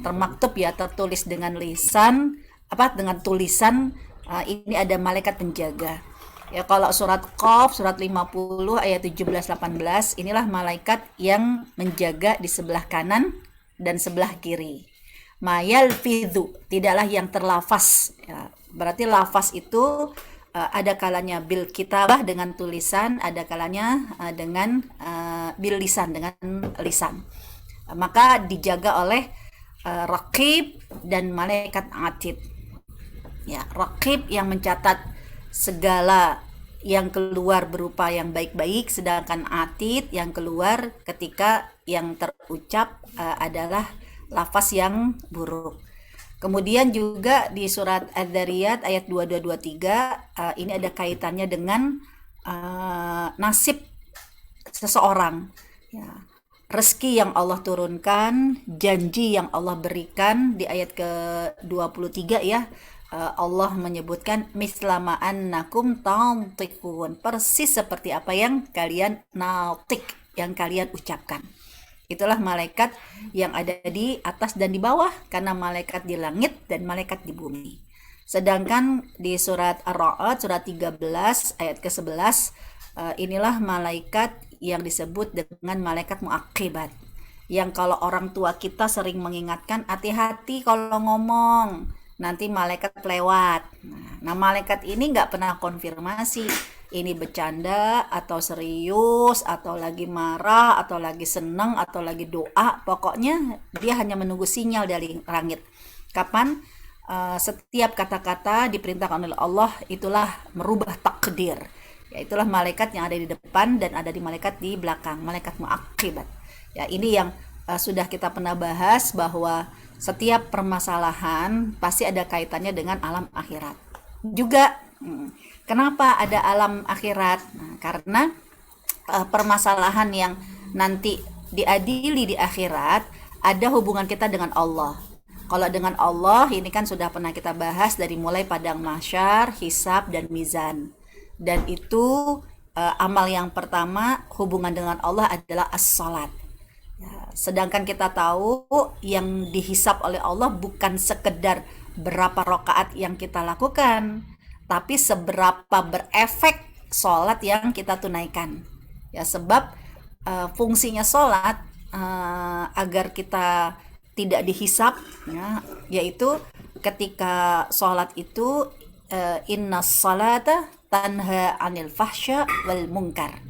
termaktub ya, tertulis dengan lisan dengan tulisan, ini ada malaikat penjaga. Ya, kalau surat Qaf surat 50 ayat 17-18, inilah malaikat yang menjaga di sebelah kanan dan sebelah kiri. Mayal fidhu, tidaklah yang terlafaz. Ya, berarti lafaz itu ada kalanya bil kitabah dengan tulisan, ada kalanya dengan bil lisan, dengan lisan. Maka dijaga oleh raqib dan malaikat atid. Ya, raqib yang mencatat segala yang keluar berupa yang baik-baik, sedangkan atid yang keluar ketika yang terucap adalah lafaz yang buruk. Kemudian juga di surat Adz-Dzariyat ayat 2223, ini ada kaitannya dengan nasib seseorang. Ya, rezeki yang Allah turunkan, janji yang Allah berikan di ayat ke-23 ya. Allah menyebutkan mislama annakum tantiqun, persis seperti apa yang kalian natik, yang kalian ucapkan. Itulah malaikat yang ada di atas dan di bawah, karena malaikat di langit dan malaikat di bumi. Sedangkan di surat Ar-Ra'd surat 13 ayat ke-11, inilah malaikat yang disebut dengan malaikat muaqibat, yang kalau orang tua kita sering mengingatkan, hati-hati kalau ngomong, nanti malaikat lewat. Nah, malaikat ini nggak pernah konfirmasi ini bercanda atau serius atau lagi marah atau lagi senang atau lagi doa. Pokoknya dia hanya menunggu sinyal dari langit. Kapan setiap kata-kata diperintahkan oleh Allah, itulah merubah takdir. Ya, itulah malaikat yang ada di depan dan ada di malaikat di belakang, malaikat muaqibat. Ya, ini yang sudah kita pernah bahas, bahwa setiap permasalahan pasti ada kaitannya dengan alam akhirat. Juga kenapa ada alam akhirat? Nah, karena permasalahan yang nanti diadili di akhirat ada hubungan kita dengan Allah. Kalau dengan Allah ini kan sudah pernah kita bahas dari mulai padang mahsyar, hisab dan mizan. Dan itu amal yang pertama hubungan dengan Allah adalah as-salat. Ya, sedangkan kita tahu yang dihisap oleh Allah bukan sekedar berapa rakaat yang kita lakukan, tapi seberapa berefek sholat yang kita tunaikan. Ya, sebab fungsinya sholat agar kita tidak dihisap, ya, yaitu ketika sholat itu inna salata tanha anil fahsya wal munkar.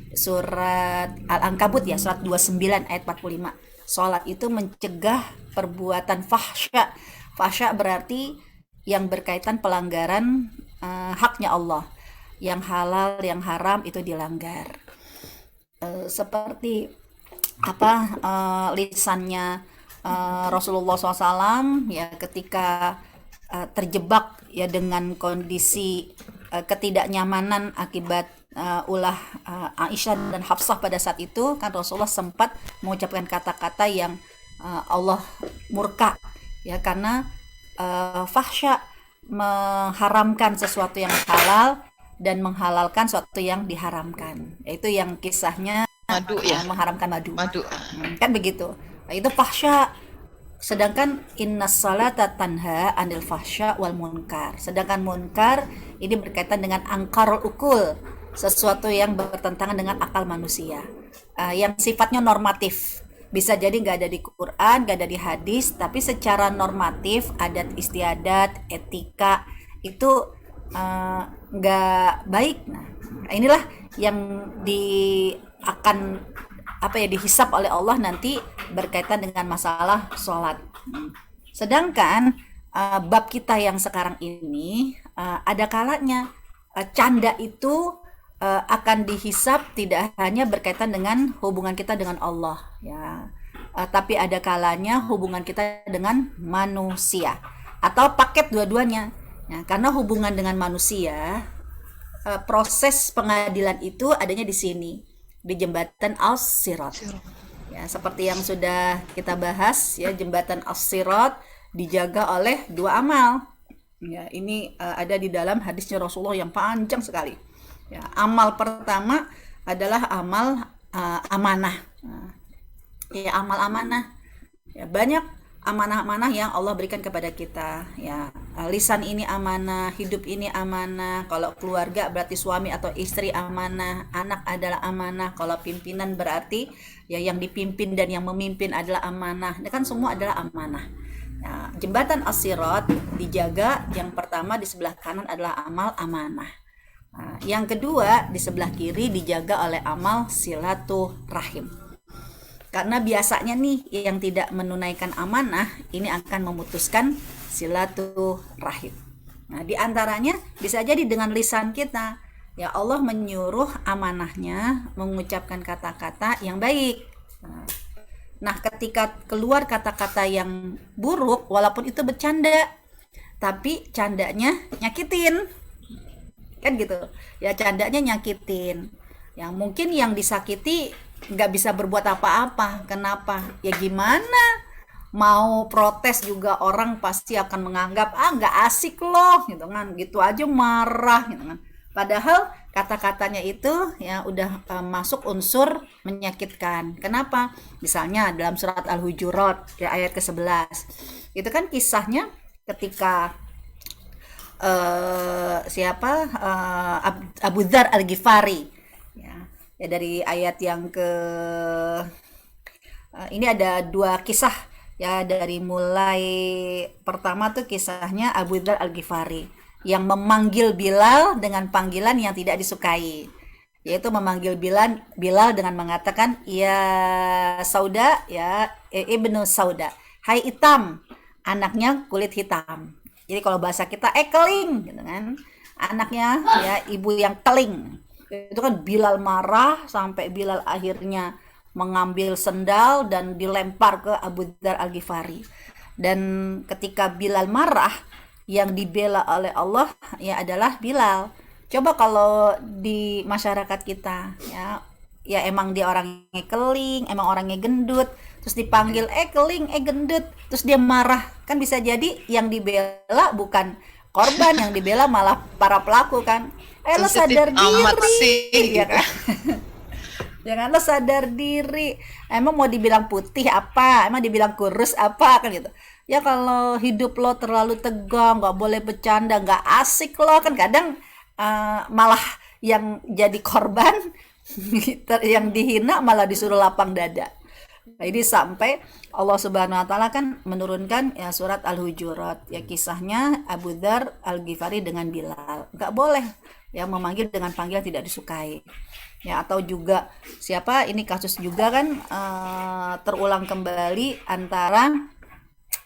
Surat Al-Ankabut ya, surat 29 ayat 45. Salat itu mencegah perbuatan fahsya. Fahsya berarti yang berkaitan pelanggaran haknya Allah. Yang halal, yang haram itu dilanggar. Seperti lisannya Rasulullah SAW ya, ketika terjebak ya dengan kondisi ketidaknyamanan akibat ulah Aisyah dan Hafsah pada saat itu, kan Rasulullah sempat mengucapkan kata-kata yang Allah murka ya, karena fahsya mengharamkan sesuatu yang halal dan menghalalkan sesuatu yang diharamkan, yaitu yang kisahnya Madu ya, mengharamkan madu. madu. Kan begitu. Nah, itu fahsya. Sedangkan innas salata tanha anil fahsya wal munkar. Sedangkan munkar ini berkaitan dengan angkarul ukul, sesuatu yang bertentangan dengan akal manusia, yang sifatnya normatif. Bisa jadi nggak ada di Quran, nggak ada di hadis, tapi secara normatif, adat istiadat, etika itu nggak baik. Nah, inilah yang akan dihisap oleh Allah nanti berkaitan dengan masalah sholat. Sedangkan bab kita yang sekarang ini ada kalanya canda itu akan dihisap tidak hanya berkaitan dengan hubungan kita dengan Allah ya, tapi ada kalanya hubungan kita dengan manusia atau paket dua-duanya ya, karena hubungan dengan manusia proses pengadilan itu adanya di sini, di jembatan As-Sirat. Ya, seperti yang sudah kita bahas ya, jembatan As-Sirat dijaga oleh dua amal. Ya, ini ada di dalam hadisnya Rasulullah yang panjang sekali. Ya, amal pertama adalah amal amanah. Ya, amal amanah. Ya, banyak amanah-amanah yang Allah berikan kepada kita ya. Lisan ini amanah, hidup ini amanah. Kalau keluarga berarti suami atau istri amanah, anak adalah amanah. Kalau pimpinan berarti ya yang dipimpin dan yang memimpin adalah amanah. Ini kan semua adalah amanah. Nah, jembatan as-sirat dijaga, yang pertama di sebelah kanan adalah amal amanah. Nah, yang kedua di sebelah kiri dijaga oleh amal silaturahim. Karena biasanya nih yang tidak menunaikan amanah ini akan memutuskan silaturahim. Nah, di antaranya bisa jadi dengan lisan kita. Ya Allah menyuruh amanahnya mengucapkan kata-kata yang baik. Nah, ketika keluar kata-kata yang buruk walaupun itu bercanda, tapi candanya nyakitin. Kan gitu. Ya candanya nyakitin. Yang mungkin yang disakiti nggak bisa berbuat apa-apa. Kenapa? Ya gimana? Mau protes juga orang pasti akan menganggap nggak asik loh, gitu kan? Gitu aja marah, gitu kan? Padahal kata-katanya itu ya udah masuk unsur menyakitkan. Kenapa? Misalnya dalam surat Al-Hujurat ya, ayat ke-11 itu kan kisahnya ketika Abu Dzar Al-Ghifari ya dari ayat yang ke ini ada dua kisah ya, dari mulai pertama tuh kisahnya Abu Dzar Al-Ghifari yang memanggil Bilal dengan panggilan yang tidak disukai, yaitu memanggil Bilal dengan mengatakan ya Sauda, ya Ibnu Sauda, hai hitam, anaknya kulit hitam. Jadi kalau bahasa kita keling gitu kan, anaknya ya ibu yang keling. Itu kan Bilal marah sampai Bilal akhirnya mengambil sendal dan dilempar ke Abu Dzar Al-Ghifari. Dan ketika Bilal marah, yang dibela oleh Allah ya adalah Bilal. Coba kalau di masyarakat kita ya emang dia orangnya keling, emang orangnya gendut, terus dipanggil keling, gendut, terus dia marah, kan bisa jadi yang dibela bukan korban, yang dibela malah para pelaku kan. Lo sadar diri, ya kan? Jangan lo sadar diri. Emang mau dibilang putih apa? Emang dibilang kurus apa kan gitu? Ya kalau hidup lo terlalu tegang, nggak boleh bercanda, nggak asik lo kan kadang malah yang jadi korban, yang dihina malah disuruh lapang dada. Nah, ini sampai Allah Subhanahu Wa Taala kan menurunkan ya surat Al-Hujurat ya, kisahnya Abu Dzar Al-Ghifari dengan Bilal. Nggak boleh ya memanggil dengan panggilan tidak disukai. Ya, atau juga siapa ini kasus juga kan terulang kembali antara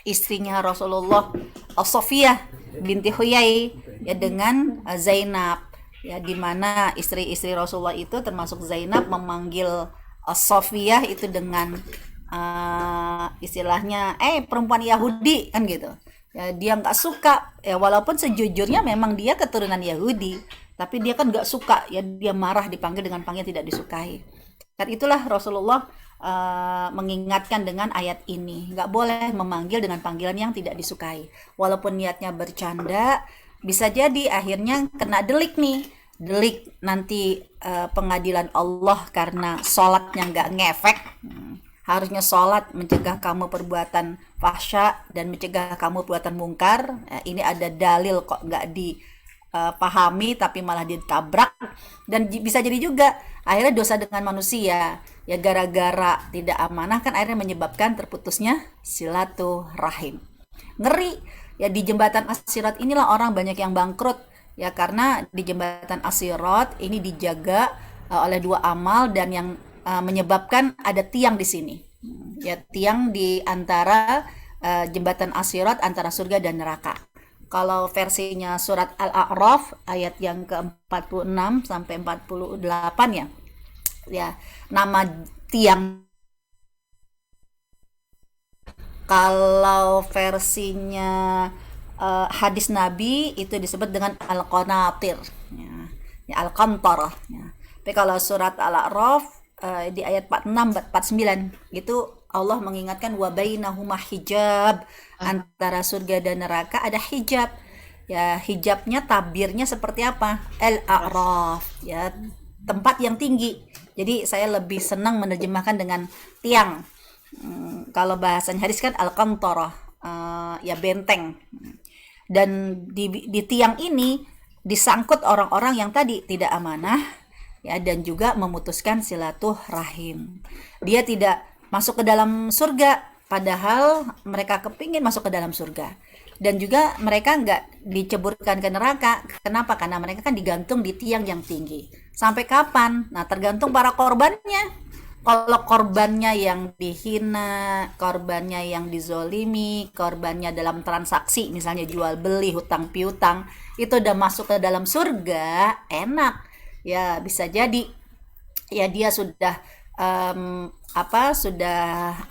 istrinya Rasulullah Sofiyah binti Huyai ya dengan Zainab ya, di mana istri-istri Rasulullah itu termasuk Zainab memanggil Sofiyah itu dengan istilahnya perempuan Yahudi kan gitu ya, dia nggak suka ya, walaupun sejujurnya memang dia keturunan Yahudi, tapi dia kan nggak suka ya, dia marah dipanggil dengan panggilan tidak disukai. Dan itulah Rasulullah mengingatkan dengan ayat ini, nggak boleh memanggil dengan panggilan yang tidak disukai, walaupun niatnya bercanda, bisa jadi akhirnya kena delik nih, delik nanti pengadilan Allah karena sholatnya nggak ngefek. Harusnya sholat mencegah kamu perbuatan fahsya dan mencegah kamu perbuatan mungkar. Ini ada dalil kok nggak dipahami tapi malah ditabrak. Dan bisa jadi juga akhirnya dosa dengan manusia ya, gara-gara tidak amanah kan akhirnya menyebabkan terputusnya silaturahim. Ngeri ya, di jembatan as-sirat inilah orang banyak yang bangkrut ya, karena di jembatan as-sirat ini dijaga oleh dua amal dan yang menyebabkan ada tiang di sini ya, tiang di antara jembatan as-sirat antara surga dan neraka. Kalau versinya surat Al-A'raf ayat yang ke-46 sampai 48 ya nama tiang. Kalau versinya hadis Nabi itu disebut dengan Al-Qanatir ya, Al-Qantarah ya. Tapi kalau surat Al-A'raf di ayat 46 49 itu Allah mengingatkan wa bainahuma hijab, antara surga dan neraka ada hijab ya. Hijabnya tabirnya seperti apa? Al-A'raf ya, tempat yang tinggi. Jadi saya lebih senang menerjemahkan dengan tiang Kalau bahasan hadis kan al-qantarah, ya benteng. Dan di tiang ini disangkut orang-orang yang tadi tidak amanah, ya, dan juga memutuskan silaturahim. Dia tidak masuk ke dalam surga, padahal mereka kepingin masuk ke dalam surga. Dan juga mereka nggak diceburkan ke neraka. Kenapa? Karena mereka kan digantung di tiang yang tinggi. Sampai kapan? Nah, tergantung para korbannya. Kalau korbannya yang dihina, korbannya yang dizolimi, korbannya dalam transaksi, misalnya jual beli, hutang piutang, itu udah masuk ke dalam surga, enak. Ya, bisa jadi ya dia sudah sudah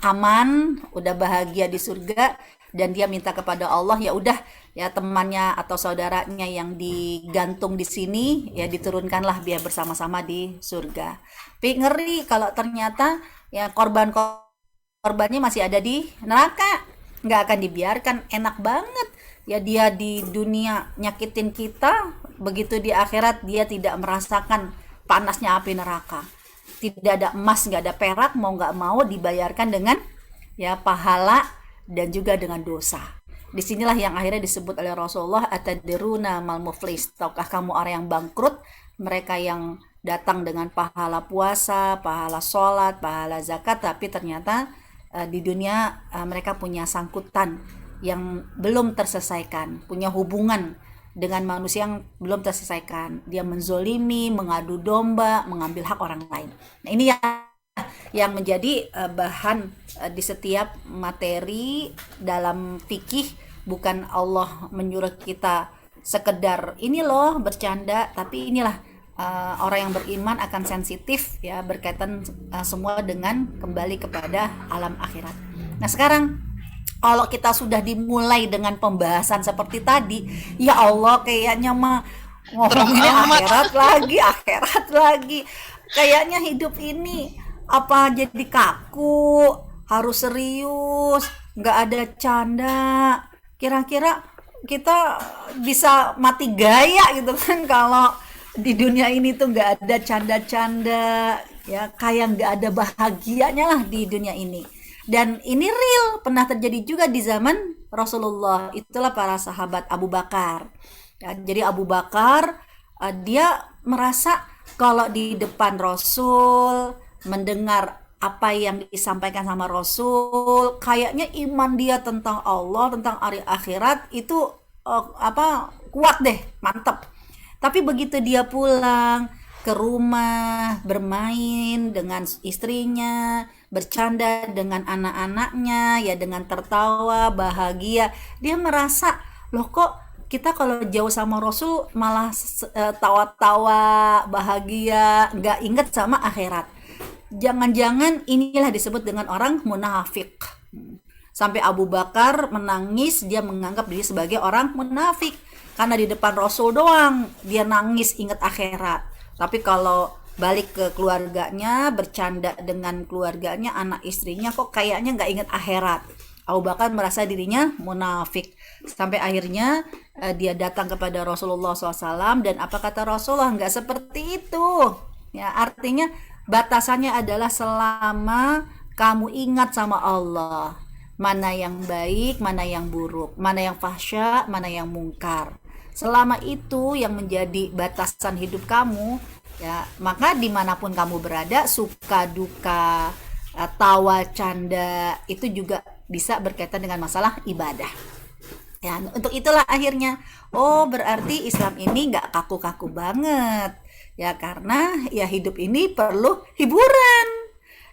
aman, udah bahagia di surga, dan dia minta kepada Allah, ya udah, ya temannya atau saudaranya yang digantung di sini ya diturunkanlah biar bersama-sama di surga. Tapi ngeri kalau ternyata ya korbannya masih ada di neraka, nggak akan dibiarkan. Enak banget ya dia di dunia nyakitin kita, begitu di akhirat dia tidak merasakan panasnya api neraka. Tidak ada emas, nggak ada perak, mau nggak mau dibayarkan dengan ya pahala dan juga dengan dosa. Disinilah yang akhirnya disebut oleh Rasulullah, atadruna mal muflis, tahukah kamu orang yang bangkrut? Mereka yang datang dengan pahala puasa, pahala sholat, pahala zakat, tapi ternyata di dunia mereka punya sangkutan yang belum terselesaikan, punya hubungan dengan manusia yang belum terselesaikan. Dia menzolimi, mengadu domba, mengambil hak orang lain. Nah, ini yang menjadi bahan di setiap materi dalam fikih. Bukan Allah menyuruh kita sekedar ini loh bercanda, tapi inilah orang yang beriman akan sensitif ya, berkaitan semua dengan kembali kepada alam akhirat. Nah, sekarang kalau kita sudah dimulai dengan pembahasan seperti tadi, ya Allah kayaknya mah ngomongin akhirat lagi. Kayaknya hidup ini apa jadi kaku, harus serius, nggak ada canda. Kira-kira kita bisa mati gaya gitu kan kalau di dunia ini tuh nggak ada canda-canda, ya kayak nggak ada bahagianya lah di dunia ini. Dan ini real, pernah terjadi juga di zaman Rasulullah. Itulah para sahabat Abu Bakar. Ya, jadi Abu Bakar dia merasa kalau di depan Rasul, mendengar apa yang disampaikan sama Rasul, kayaknya iman dia tentang Allah, tentang hari akhirat itu kuat deh, mantep. Tapi begitu dia pulang ke rumah, bermain dengan istrinya, bercanda dengan anak-anaknya, ya dengan tertawa, bahagia, dia merasa, loh kok kita kalau jauh sama Rasul malah tawa-tawa, bahagia, nggak inget sama akhirat. Jangan-jangan inilah disebut dengan orang munafik. Sampai Abu Bakar menangis, dia menganggap diri sebagai orang munafik. Karena di depan Rasul doang dia nangis ingat akhirat. Tapi kalau balik ke keluarganya, bercanda dengan keluarganya, anak istrinya, kok kayaknya nggak ingat akhirat. Abu Bakar merasa dirinya munafik. Sampai akhirnya dia datang kepada Rasulullah SAW, dan apa kata Rasulullah? Nggak seperti itu. Ya, artinya batasannya adalah selama kamu ingat sama Allah, mana yang baik, mana yang buruk, mana yang fahsya, mana yang mungkar. Selama itu yang menjadi batasan hidup kamu, ya maka dimanapun kamu berada, suka duka, tawa canda, itu juga bisa berkaitan dengan masalah ibadah. Ya, untuk itulah akhirnya, oh berarti Islam ini nggak kaku-kaku banget. Ya karena ya hidup ini perlu hiburan.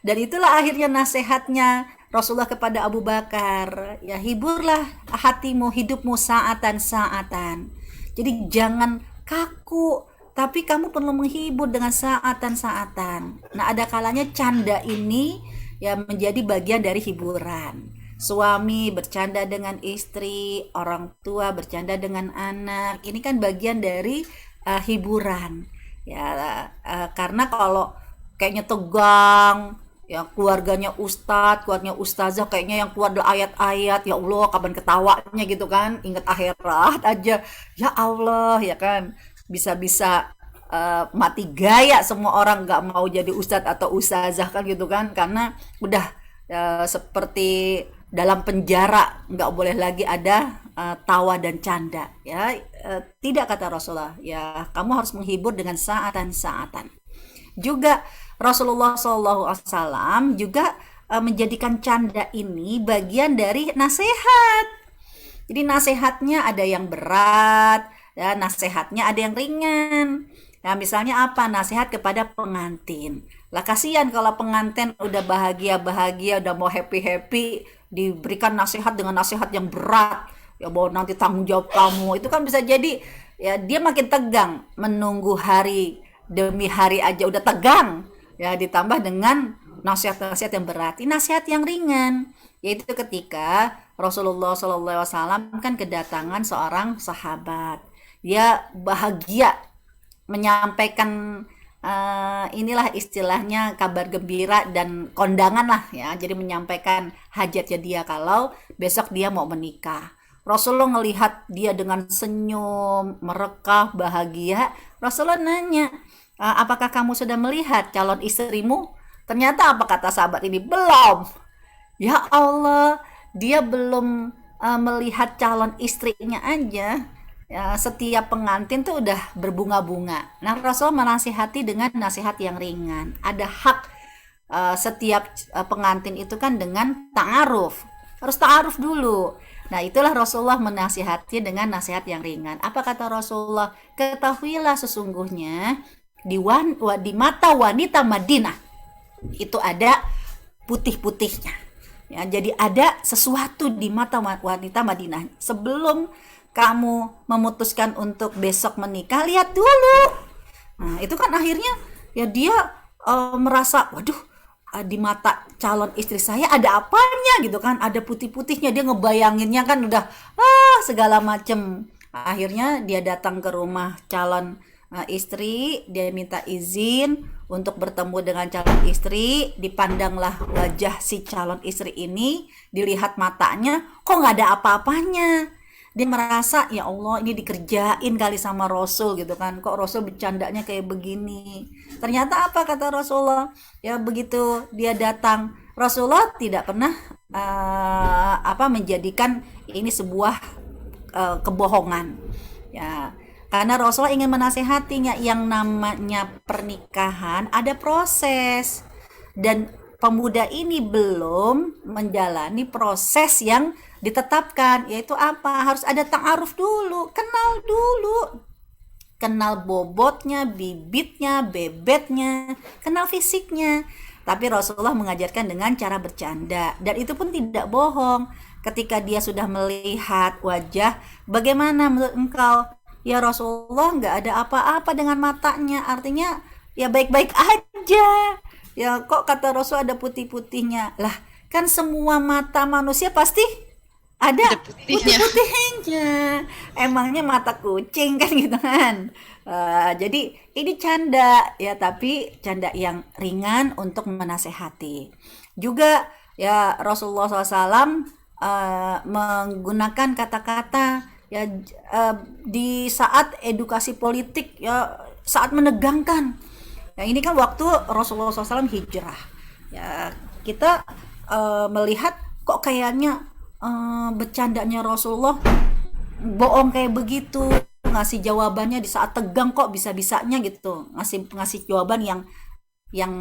Dan itulah akhirnya nasihatnya Rasulullah kepada Abu Bakar, ya hiburlah hatimu, hidupmu saatan-saatan. Jadi jangan kaku, tapi kamu perlu menghibur dengan saatan-saatan. Nah, ada kalanya canda ini ya menjadi bagian dari hiburan. Suami bercanda dengan istri, orang tua bercanda dengan anak. Ini kan bagian dari hiburan. Ya, karena kalau kayaknya tegang, ya keluarganya ustadz, keluarganya ustazah, kayaknya yang keluar adalah ayat-ayat, ya Allah kapan ketawanya gitu kan, ingat akhirat aja, ya Allah ya kan, bisa-bisa mati gaya semua orang nggak mau jadi ustadz atau ustazah kan gitu kan, karena udah seperti dalam penjara nggak boleh lagi ada tawa dan canda, ya. Tidak, kata Rasulullah, ya kamu harus menghibur dengan saatan-saatan. Juga Rasulullah SAW juga menjadikan canda ini bagian dari nasihat. Jadi nasihatnya ada yang berat, ya, nasihatnya ada yang ringan. Nah, misalnya apa? Nasihat kepada pengantin. Lah kasihan kalau pengantin udah bahagia-bahagia, udah mau happy-happy, diberikan nasihat dengan nasihat yang berat. Ya bahwa nanti tanggung jawab kamu. Itu kan bisa jadi ya dia makin tegang menunggu hari demi hari aja udah tegang. Ya ditambah dengan nasihat-nasihat yang berat. Ini nasihat yang ringan, yaitu ketika Rasulullah SAW kan kedatangan seorang sahabat. Dia bahagia menyampaikan inilah istilahnya kabar gembira dan kondangan lah, ya. Jadi menyampaikan hajatnya dia kalau besok dia mau menikah. Rasulullah ngelihat dia dengan senyum, merekah, bahagia. Rasulullah nanya, apakah kamu sudah melihat calon istrimu? Ternyata apa kata sahabat ini? Belum. Ya Allah, dia belum melihat calon istrinya aja. Ya, setiap pengantin tuh udah berbunga-bunga. Nah, Rasul menasihati dengan nasihat yang ringan. Ada hak setiap pengantin itu kan dengan ta'aruf. Harus ta'aruf dulu. Nah, itulah Rasulullah menasihati dengan nasihat yang ringan. Apa kata Rasulullah? Ketahuilah sesungguhnya di mata wanita Madinah itu ada putih-putihnya. Ya, jadi ada sesuatu di mata wanita Madinah. Sebelum kamu memutuskan untuk besok menikah, lihat dulu. Nah, itu kan akhirnya ya dia merasa, waduh, di mata calon istri saya ada apanya gitu kan, ada putih-putihnya, dia ngebayanginnya kan udah segala macem. Akhirnya dia datang ke rumah calon istri, dia minta izin untuk bertemu dengan calon istri. Dipandanglah wajah si calon istri ini, dilihat matanya, kok nggak ada apa-apanya. Dia merasa, ya Allah, ini dikerjain kali sama Rasul gitu kan, kok Rasul bercandanya kayak begini. Ternyata apa kata Rasulullah? Ya begitu dia datang, Rasulullah tidak pernah menjadikan ini sebuah kebohongan, ya. Karena Rasulullah ingin menasehatinya, yang namanya pernikahan ada proses, dan pemuda ini belum menjalani proses yang ditetapkan, yaitu apa? Harus ada ta'aruf dulu, kenal bobotnya, bibitnya, bebetnya, kenal fisiknya. Tapi Rasulullah mengajarkan dengan cara bercanda, dan itu pun tidak bohong. Ketika dia sudah melihat wajah, bagaimana menurut engkau? Ya Rasulullah, nggak ada apa-apa dengan matanya, artinya ya baik-baik aja. Ya kok kata Rasul ada putih-putihnya? Lah kan semua mata manusia pasti ada putih-putihnya. Emangnya mata kucing kan gitu kan. Jadi ini canda ya, tapi canda yang ringan untuk menasehati. Juga ya Rasulullah SAW menggunakan kata-kata ya di saat edukasi politik, ya saat menegangkan. Ya ini kan waktu Rasulullah SAW hijrah. Ya kita melihat kok kayaknya bercandanya Rasulullah bohong kayak begitu, ngasih jawabannya di saat tegang kok bisa-bisanya gitu, ngasih jawaban yang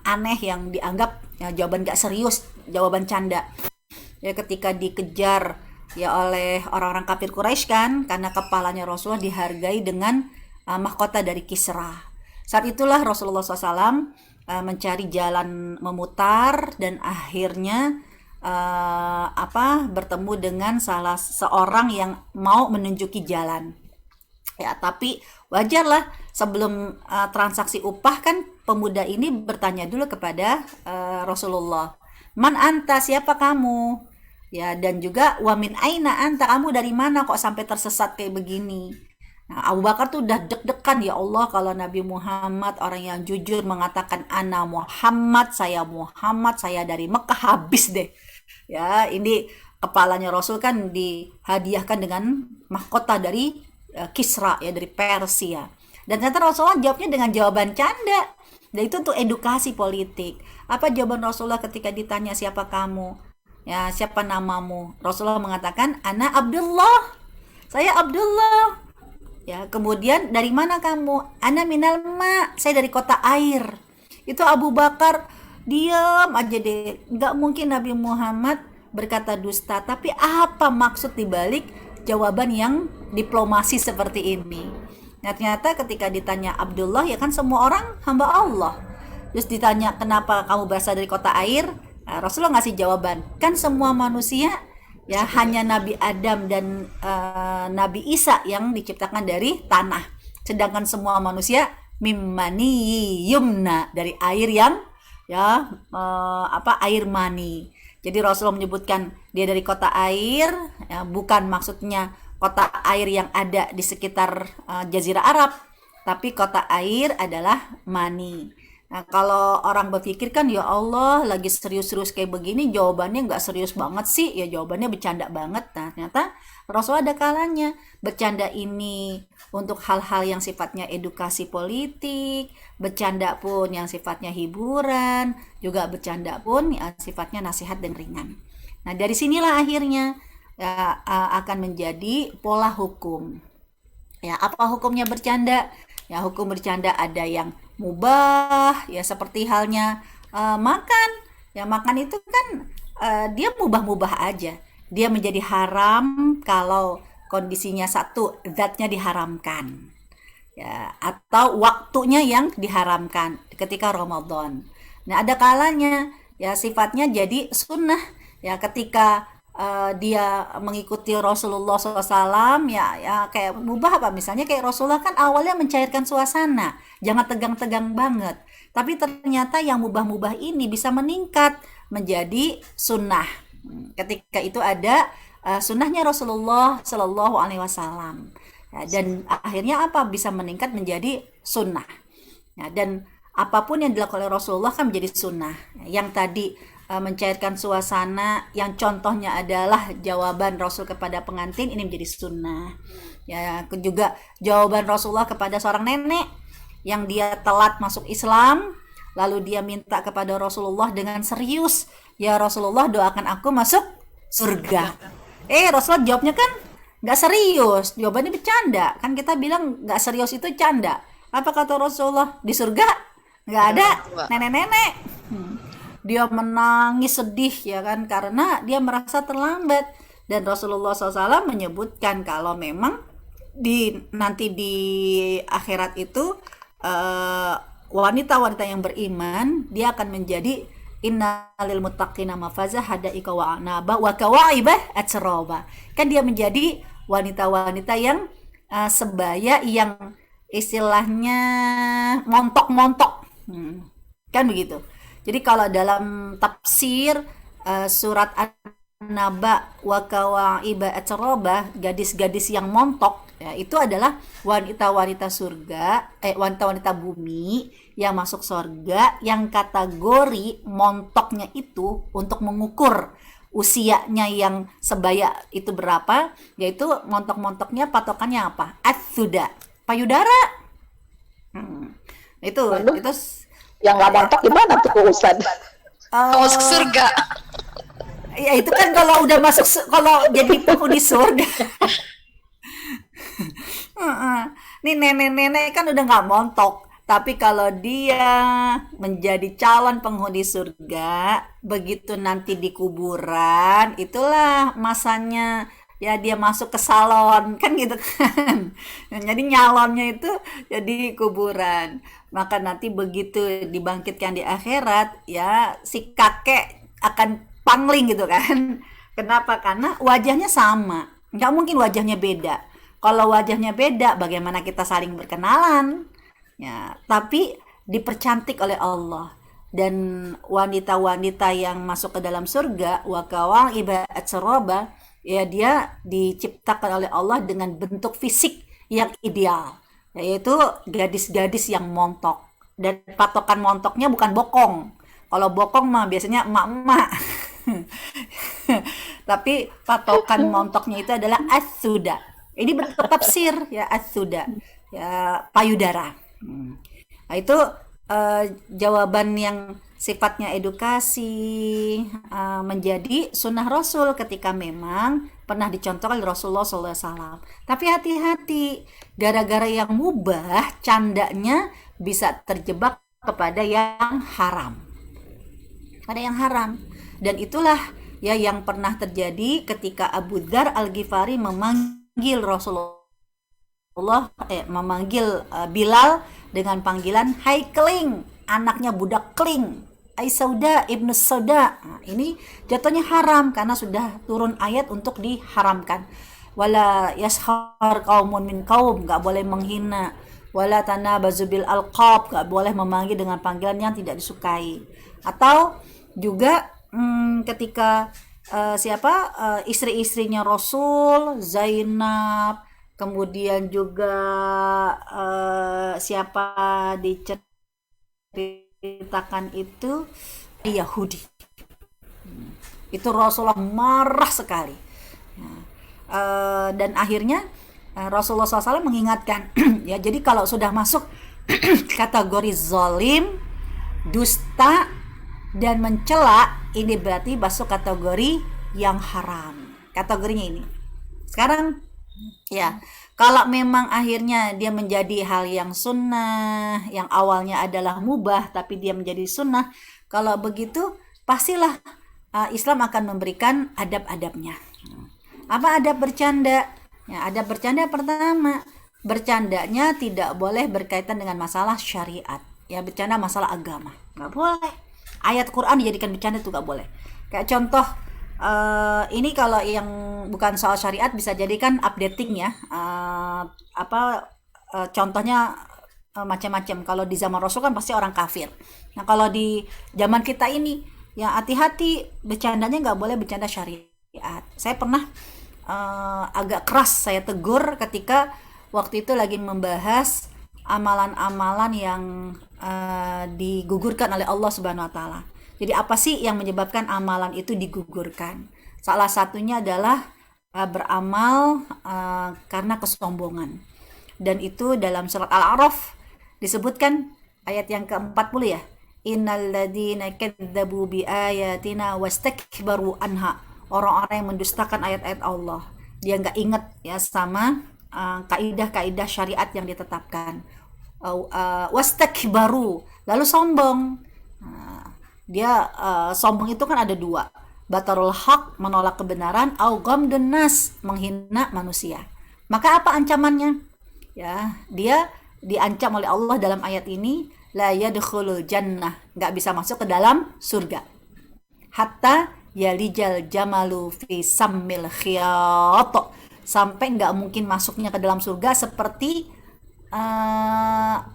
aneh, yang dianggap ya, jawaban gak serius, jawaban canda. Ya ketika dikejar ya oleh orang-orang kafir Quraisy kan, karena kepalanya Rasulullah dihargai dengan mahkota dari Kisra. Saat itulah Rasulullah SAW mencari jalan memutar, dan akhirnya bertemu dengan salah seorang yang mau menunjuki jalan. Ya, tapi wajarlah sebelum transaksi upah kan pemuda ini bertanya dulu kepada Rasulullah, "Man anta, siapa kamu?" Ya, dan juga wamin aina anta, kamu dari mana kok sampai tersesat kayak begini. Nah, Abu Bakar tuh udah deg-degan, ya Allah, kalau Nabi Muhammad orang yang jujur mengatakan ana Muhammad, saya dari Mekah, habis deh. Ya, ini kepalanya Rasul kan dihadiahkan dengan mahkota dari Kisra, ya, dari Persia. Dan ternyata Rasulullah jawabnya dengan jawaban canda. Dan itu untuk edukasi politik. Apa jawaban Rasulullah ketika ditanya siapa kamu? Ya, siapa namamu? Rasulullah mengatakan, "Ana Abdullah." Saya Abdullah. Ya, kemudian dari mana kamu? "Ana minal ma." Saya dari kota air. Itu Abu Bakar diam aja deh. Nggak mungkin Nabi Muhammad berkata dusta. Tapi apa maksud dibalik jawaban yang diplomasi seperti ini? Nah, ternyata ketika ditanya Abdullah, ya kan semua orang hamba Allah. Terus ditanya kenapa kamu berasal dari kota air, nah, Rasulullah ngasih jawaban, kan semua manusia ya hanya Nabi Adam dan Nabi Isa yang diciptakan dari tanah, sedangkan semua manusia mimmani yumna, dari air yang ya air mani. Jadi Rasulullah menyebutkan dia dari kota air, ya, bukan maksudnya kota air yang ada di sekitar Jazirah Arab, tapi kota air adalah mani. Nah, kalau orang berpikir kan, ya Allah, lagi serius-serius kayak begini, jawabannya nggak serius banget sih, ya jawabannya bercanda banget. Nah, ternyata Rasul ada kalanya bercanda ini untuk hal-hal yang sifatnya edukasi politik, bercanda pun yang sifatnya hiburan, juga bercanda pun yang sifatnya nasihat dan ringan. Nah, dari sinilah akhirnya ya, akan menjadi pola hukum. Ya, apa hukumnya bercanda? Ya, hukum bercanda ada yang mubah, ya seperti halnya makan. Ya, makan itu kan dia mubah-mubah aja. Dia menjadi haram kalau kondisinya satu, zatnya diharamkan. Ya, atau waktunya yang diharamkan ketika Ramadan. Nah, ada kalanya ya sifatnya jadi sunnah. Ya, ketika dia mengikuti Rasulullah SAW, ya kayak mubah apa, misalnya kayak Rasulullah kan awalnya mencairkan suasana, jangan tegang-tegang banget, tapi ternyata yang mubah-mubah ini bisa meningkat menjadi sunnah ketika itu ada sunnahnya Rasulullah Shallallahu Alaihi Wasallam, ya, dan akhirnya apa, bisa meningkat menjadi sunnah, ya, dan apapun yang dilakukan oleh Rasulullah kan menjadi sunnah. Yang tadi mencairkan suasana, yang contohnya adalah jawaban Rasul kepada pengantin, ini menjadi sunnah. Ya, juga jawaban Rasulullah kepada seorang nenek yang dia telat masuk Islam, lalu dia minta kepada Rasulullah dengan serius, "Ya Rasulullah, doakan aku masuk surga." Rasulullah jawabnya kan nggak serius, jawabannya bercanda. Kan kita bilang nggak serius itu canda. Apa kata Rasulullah? Di surga nggak ada nenek-nenek. Dia menangis sedih ya kan, karena dia merasa terlambat. Dan Rasulullah SAW menyebutkan kalau memang nanti di akhirat itu wanita-wanita yang beriman dia akan menjadi innalil muttaqina mafazah hadaika wa anaba wa kawaibah atsroba. Kan dia menjadi wanita-wanita yang sebaya, yang istilahnya montok-montok. Kan begitu. Jadi kalau dalam tafsir surat An-Naba wa kawaiba atsroba, gadis-gadis yang montok, ya, itu adalah wanita-wanita surga, wanita-wanita bumi yang masuk surga, yang kategori montoknya itu untuk mengukur usianya yang sebaya itu berapa, yaitu montok-montoknya patokannya apa? As-suda, payudara. Itu yang nggak montok gimana tuh Ustaz? Masuk surga. Ya itu kan kalau udah masuk, kalau jadi penghuni surga. Nih nenek-nenek kan udah nggak montok, tapi kalau dia menjadi calon penghuni surga, begitu nanti di kuburan, itulah masanya ya dia masuk ke salon kan gitu kan. Jadi nyalonnya itu jadi kuburan. Maka nanti begitu dibangkitkan di akhirat, ya si kakek akan pangling gitu kan. Kenapa? Karena wajahnya sama, nggak mungkin wajahnya beda. Kalau wajahnya beda, bagaimana kita saling berkenalan? Ya, tapi dipercantik oleh Allah. Dan wanita-wanita yang masuk ke dalam surga, wa kawang ibadat seroba, ya dia diciptakan oleh Allah dengan bentuk fisik yang ideal, yaitu gadis-gadis yang montok. Dan patokan montoknya bukan bokong. Kalau bokong mah biasanya emak-emak. Tapi patokan montoknya itu adalah as-suda. Ini bentuk tafsir ya, as-suda, ya payudara. Nah, itu jawaban yang sifatnya edukasi menjadi sunnah Rasul ketika memang pernah dicontohkan oleh Rasulullah SAW. Tapi hati-hati, gara-gara yang mubah, candanya bisa terjebak kepada yang haram. Pada yang haram. Dan itulah ya yang pernah terjadi ketika Abu Dzar Al-Ghifari memanggil memanggil Bilal dengan panggilan Hai Keling, anaknya budak Keling, Ai Sauda ibnu Sauda. Nah, ini jatuhnya haram karena sudah turun ayat untuk diharamkan. Wala yashar qaumun min qaum, nggak boleh menghina. Wala tanabazu bil alqab, nggak boleh memanggil dengan panggilan yang tidak disukai. Atau juga ketika istri-istrinya Rasul, Zainab, kemudian juga siapa diceritakan itu Yahudi. Itu Rasulullah marah sekali. Dan akhirnya Rasulullah SAW mengingatkan, ya, jadi kalau sudah masuk kategori zalim, dusta, dan mencela, ini berarti masuk kategori yang haram. Kategorinya ini. Sekarang ya, kalau memang akhirnya dia menjadi hal yang sunnah, yang awalnya adalah mubah tapi dia menjadi sunnah, kalau begitu pastilah Islam akan memberikan adab-adabnya. Apa adab bercanda? Ya, adab bercanda pertama, bercandanya tidak boleh berkaitan dengan masalah syariat. Ya, bercanda masalah agama, nggak boleh. Ayat Quran dijadikan bercanda itu nggak boleh. Kayak contoh, ini kalau yang bukan soal syariat bisa jadikan updating ya. Contohnya macam-macam. Kalau di zaman Rasul kan pasti orang kafir. Nah, kalau di zaman kita ini ya hati-hati, bercandanya nggak boleh bercanda syariat. Saya pernah agak keras saya tegur ketika waktu itu lagi membahas amalan-amalan yang digugurkan oleh Allah Subhanahu wa taala. Jadi apa sih yang menyebabkan amalan itu digugurkan? Salah satunya adalah beramal karena kesombongan. Dan itu dalam surat Al-A'raf disebutkan ayat yang ke-40 ya. Innal ladzina kadzdzabu biayatina wastakbaru anha. Orang-orang yang mendustakan ayat-ayat Allah. Dia nggak ingat ya sama kaidah-kaidah syariat yang ditetapkan. Wastakbaru, lalu sombong. Dia sombong itu kan ada dua, batarul haq, menolak kebenaran, au ghamdun nas, menghina manusia. Maka apa ancamannya? Ya, dia diancam oleh Allah dalam ayat ini, la yadkhulul jannah, nggak bisa masuk ke dalam surga. Hatta yalijal jamalu fi sammil khiyat, sampai nggak mungkin masuknya ke dalam surga seperti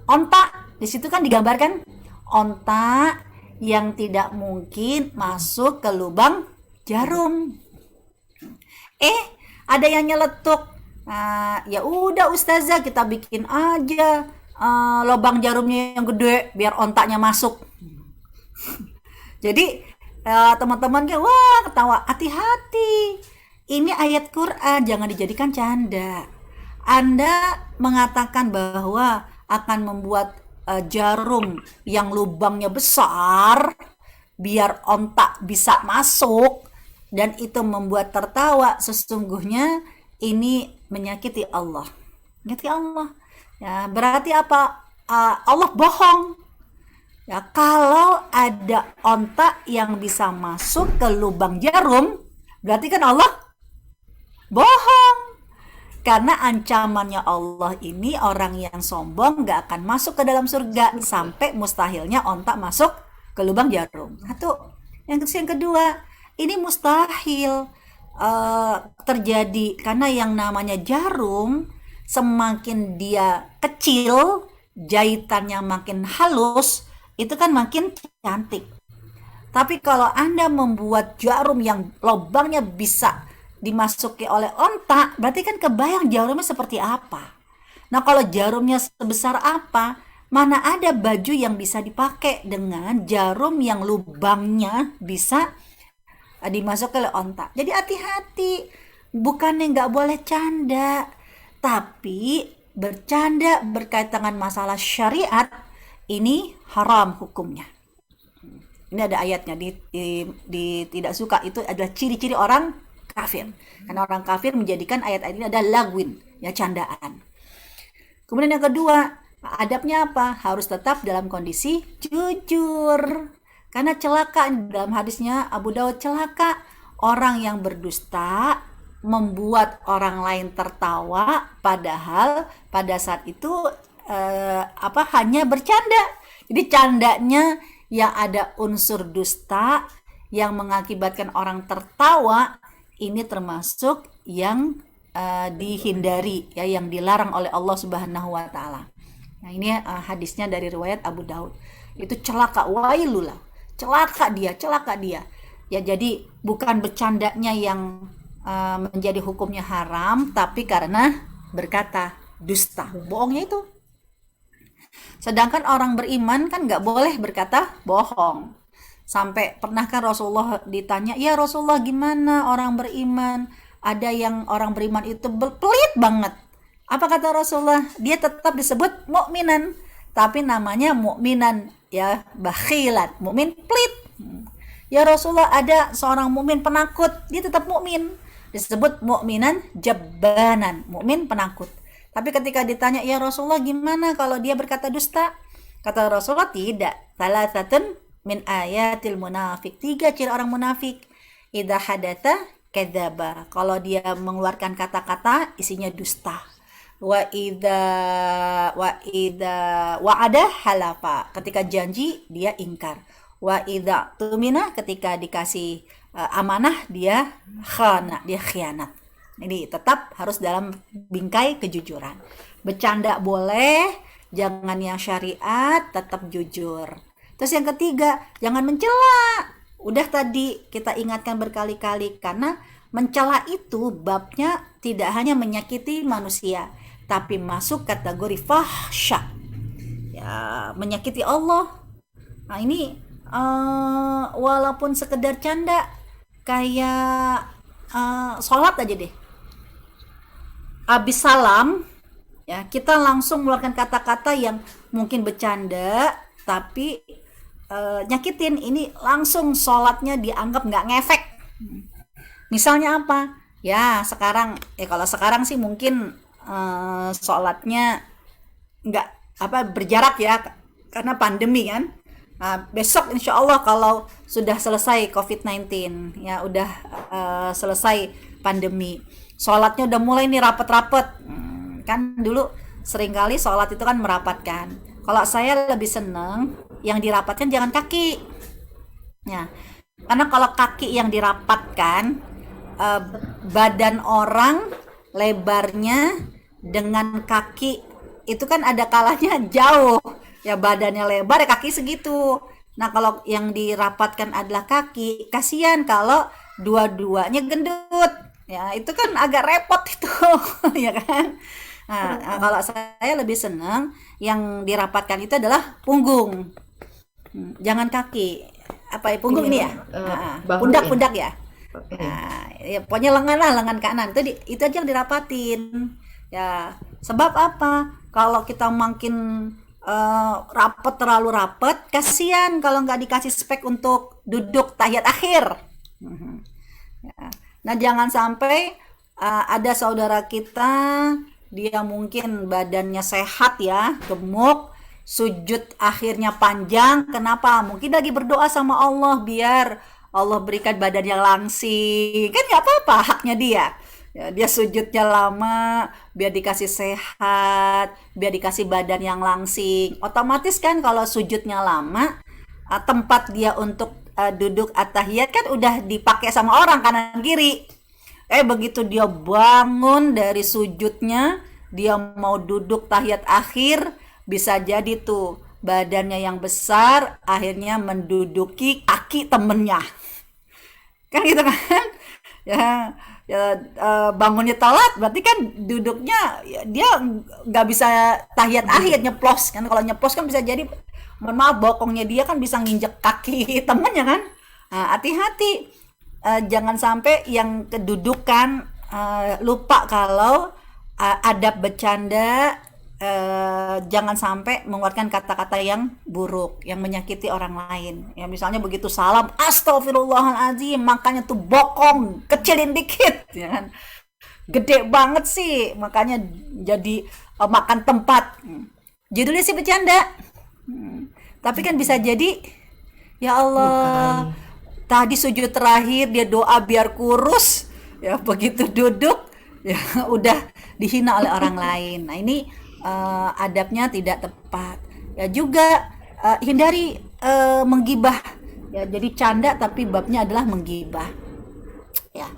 onta. Di situ kan digambarkan onta yang tidak mungkin masuk ke lubang jarum. Ada yang nyeletuk. Ya udah ustazah, kita bikin aja lubang jarumnya yang gede biar ontaknya masuk. Jadi teman-teman kan wah ketawa. Hati-hati. Ini ayat Quran, jangan dijadikan canda. Anda mengatakan bahwa akan membuat jarum yang lubangnya besar biar ontak bisa masuk dan itu membuat tertawa, sesungguhnya ini menyakiti Allah. Menyakiti Allah. Ya, berarti apa? Allah bohong. Ya, kalau ada ontak yang bisa masuk ke lubang jarum, berarti kan Allah bohong. Karena ancamannya Allah ini, orang yang sombong gak akan masuk ke dalam surga sampai mustahilnya ontak masuk ke lubang jarum. Satu. Yang kedua, ini mustahil terjadi karena yang namanya jarum semakin dia kecil, jahitannya makin halus, itu kan makin cantik. Tapi kalau Anda membuat jarum yang lubangnya bisa dimasuki oleh ontak, berarti kan kebayang jarumnya seperti apa. Nah, kalau jarumnya sebesar apa, mana ada baju yang bisa dipakai dengan jarum yang lubangnya bisa dimasuki oleh ontak. Jadi hati-hati, bukannya nggak boleh canda, tapi bercanda berkaitan dengan masalah syariat ini haram hukumnya. Ini ada ayatnya di tidak suka itu adalah ciri-ciri orang kafir. Karena orang kafir menjadikan ayat-ayat ini adalah lagwin, ya candaan. Kemudian yang kedua, adabnya apa? Harus tetap dalam kondisi jujur. Karena celaka dalam hadisnya Abu Daud, celaka orang yang berdusta membuat orang lain tertawa padahal pada saat itu hanya bercanda. Jadi candanya yang ada unsur dusta yang mengakibatkan orang tertawa, ini termasuk yang dihindari, ya, yang dilarang oleh Allah Subhanahu wa taala. Nah, ini hadisnya dari riwayat Abu Daud. Itu celaka, wailulah. Celaka dia. Ya, jadi bukan bercandanya yang menjadi hukumnya haram, tapi karena berkata dusta, bohongnya itu. Sedangkan orang beriman kan nggak boleh berkata bohong. Sampai pernah kan Rasulullah ditanya, ya Rasulullah gimana orang beriman? Ada yang orang beriman itu pelit banget. Apa kata Rasulullah? Dia tetap disebut mukminan, tapi namanya mukminan ya bakhilan, mukmin pelit. Ya Rasulullah ada seorang mukmin penakut, dia tetap mukmin, disebut mukminan jabbanan, mukmin penakut. Tapi ketika ditanya, ya Rasulullah gimana kalau dia berkata dusta? Kata Rasulullah, tidak. Salasatun min ayatil munafik. 3 ciri orang munafik. Idza hadatsa kadzaba. Kalau dia mengeluarkan kata-kata isinya dusta. Wa idza wa'ada halafa. Ketika janji dia ingkar. Wa idza tumina, ketika dikasih amanah dia khana, dia khianat. Ini tetap harus dalam bingkai kejujuran. Bercanda boleh, jangan yang syariat, tetap jujur. Terus yang ketiga, jangan mencela. Udah tadi kita ingatkan berkali-kali, karena mencela itu babnya tidak hanya menyakiti manusia, tapi masuk kategori fahsya. Ya, menyakiti Allah. Nah, ini walaupun sekedar canda, kayak sholat aja deh. Habis salam, ya kita langsung mengeluarkan kata-kata yang mungkin bercanda, tapi nyakitin. Ini langsung sholatnya dianggap nggak ngefek. Misalnya apa? Ya sekarang, kalau sekarang sih mungkin sholatnya nggak berjarak ya, karena pandemi kan. Nah, besok insya Allah kalau sudah selesai COVID-19, ya udah selesai pandemi, sholatnya udah mulai nih rapet-rapet. Kan dulu seringkali sholat itu kan merapatkan. Kalau saya lebih seneng yang dirapatkan jangan kaki. Ya, karena kalau kaki yang dirapatkan, badan orang lebarnya dengan kaki itu kan ada kalanya jauh. Ya badannya lebar, ya kaki segitu. Nah kalau yang dirapatkan adalah kaki, kasihan kalau dua-duanya gendut. Ya itu kan agak repot itu, ya kan. Nah kalau saya lebih senang yang dirapatkan itu adalah punggung, jangan kaki. Apa ya punggung ini ya? Pundak-pundak ya. Nah, ya pokoknya lengan kanan itu aja yang dirapatin. Ya sebab apa? Kalau kita makin terlalu rapet, kasihan kalau nggak dikasih spek untuk duduk tahiyat akhir. Nah jangan sampai ada saudara kita, dia mungkin badannya sehat ya, gemuk, sujud akhirnya panjang. Kenapa? Mungkin lagi berdoa sama Allah biar Allah berikan badan yang langsing, kan nggak apa-apa, haknya dia. Ya, dia sujudnya lama biar dikasih sehat, biar dikasih badan yang langsing. Otomatis kan kalau sujudnya lama, tempat dia untuk duduk at-tahiyat kan udah dipakai sama orang kanan kiri. Begitu dia bangun dari sujudnya, dia mau duduk tahiyat akhir, bisa jadi tuh badannya yang besar akhirnya menduduki kaki temennya. Kan gitu kan? Bangunnya telat berarti kan duduknya ya, dia nggak bisa tahiyat akhir, nyeplos kan. Kalau nyeplos kan bisa jadi, mohon maaf, bokongnya dia kan bisa nginjek kaki temennya kan. Nah, hati-hati, jangan sampai yang kedudukan lupa kalau adab bercanda jangan sampai mengeluarkan kata-kata yang buruk, yang menyakiti orang lain. Ya misalnya begitu salam, astagfirullahaladzim, makanya tuh bokong, kecilin dikit, ya kan? Gede banget sih, makanya jadi makan tempat. Judulnya sih bercanda. Tapi kan bisa jadi, ya Allah, tadi sujud terakhir dia doa biar kurus, ya begitu duduk, ya udah dihina oleh orang lain. Nah ini adabnya tidak tepat. Ya juga hindari menggibah. Ya jadi canda tapi babnya adalah menggibah. Ya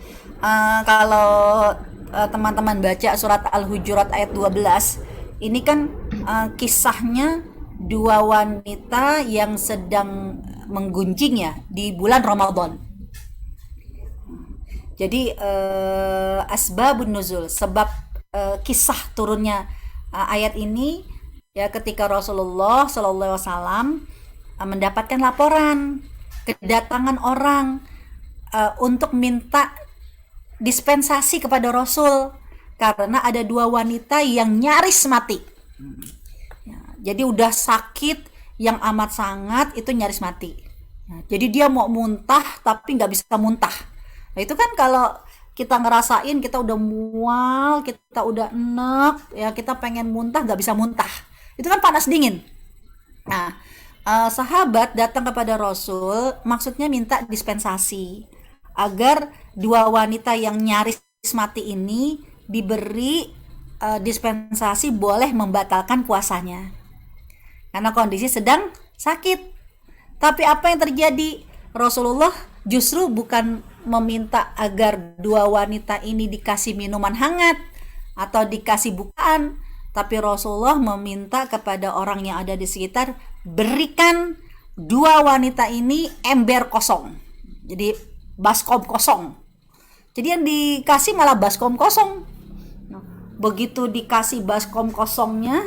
kalau teman-teman baca surat Al-Hujurat ayat 12, ini kan kisahnya dua wanita yang sedang menggunjing ya di bulan Ramadan. Jadi asbabun nuzul, sebab kisah turunnya ayat ini ya ketika Rasulullah Shallallahu Alaihi Wasallam mendapatkan laporan kedatangan orang untuk minta dispensasi kepada Rasul karena ada dua wanita yang nyaris mati. Ya, jadi udah sakit yang amat sangat, itu nyaris mati. Ya, jadi dia mau muntah tapi nggak bisa muntah. Nah itu kan kalau kita ngerasain kita udah mual, kita udah enek, ya kita pengen muntah nggak bisa muntah. Itu kan panas dingin. Nah sahabat datang kepada Rasul, maksudnya minta dispensasi agar dua wanita yang nyaris mati ini diberi dispensasi boleh membatalkan puasanya karena kondisi sedang sakit. Tapi apa yang terjadi? Rasulullah justru bukan meminta agar dua wanita ini dikasih minuman hangat atau dikasih bukaan, tapi Rasulullah meminta kepada orang yang ada di sekitar, berikan dua wanita ini ember kosong, jadi baskom kosong. Jadi yang dikasih malah baskom kosong. Begitu dikasih baskom kosongnya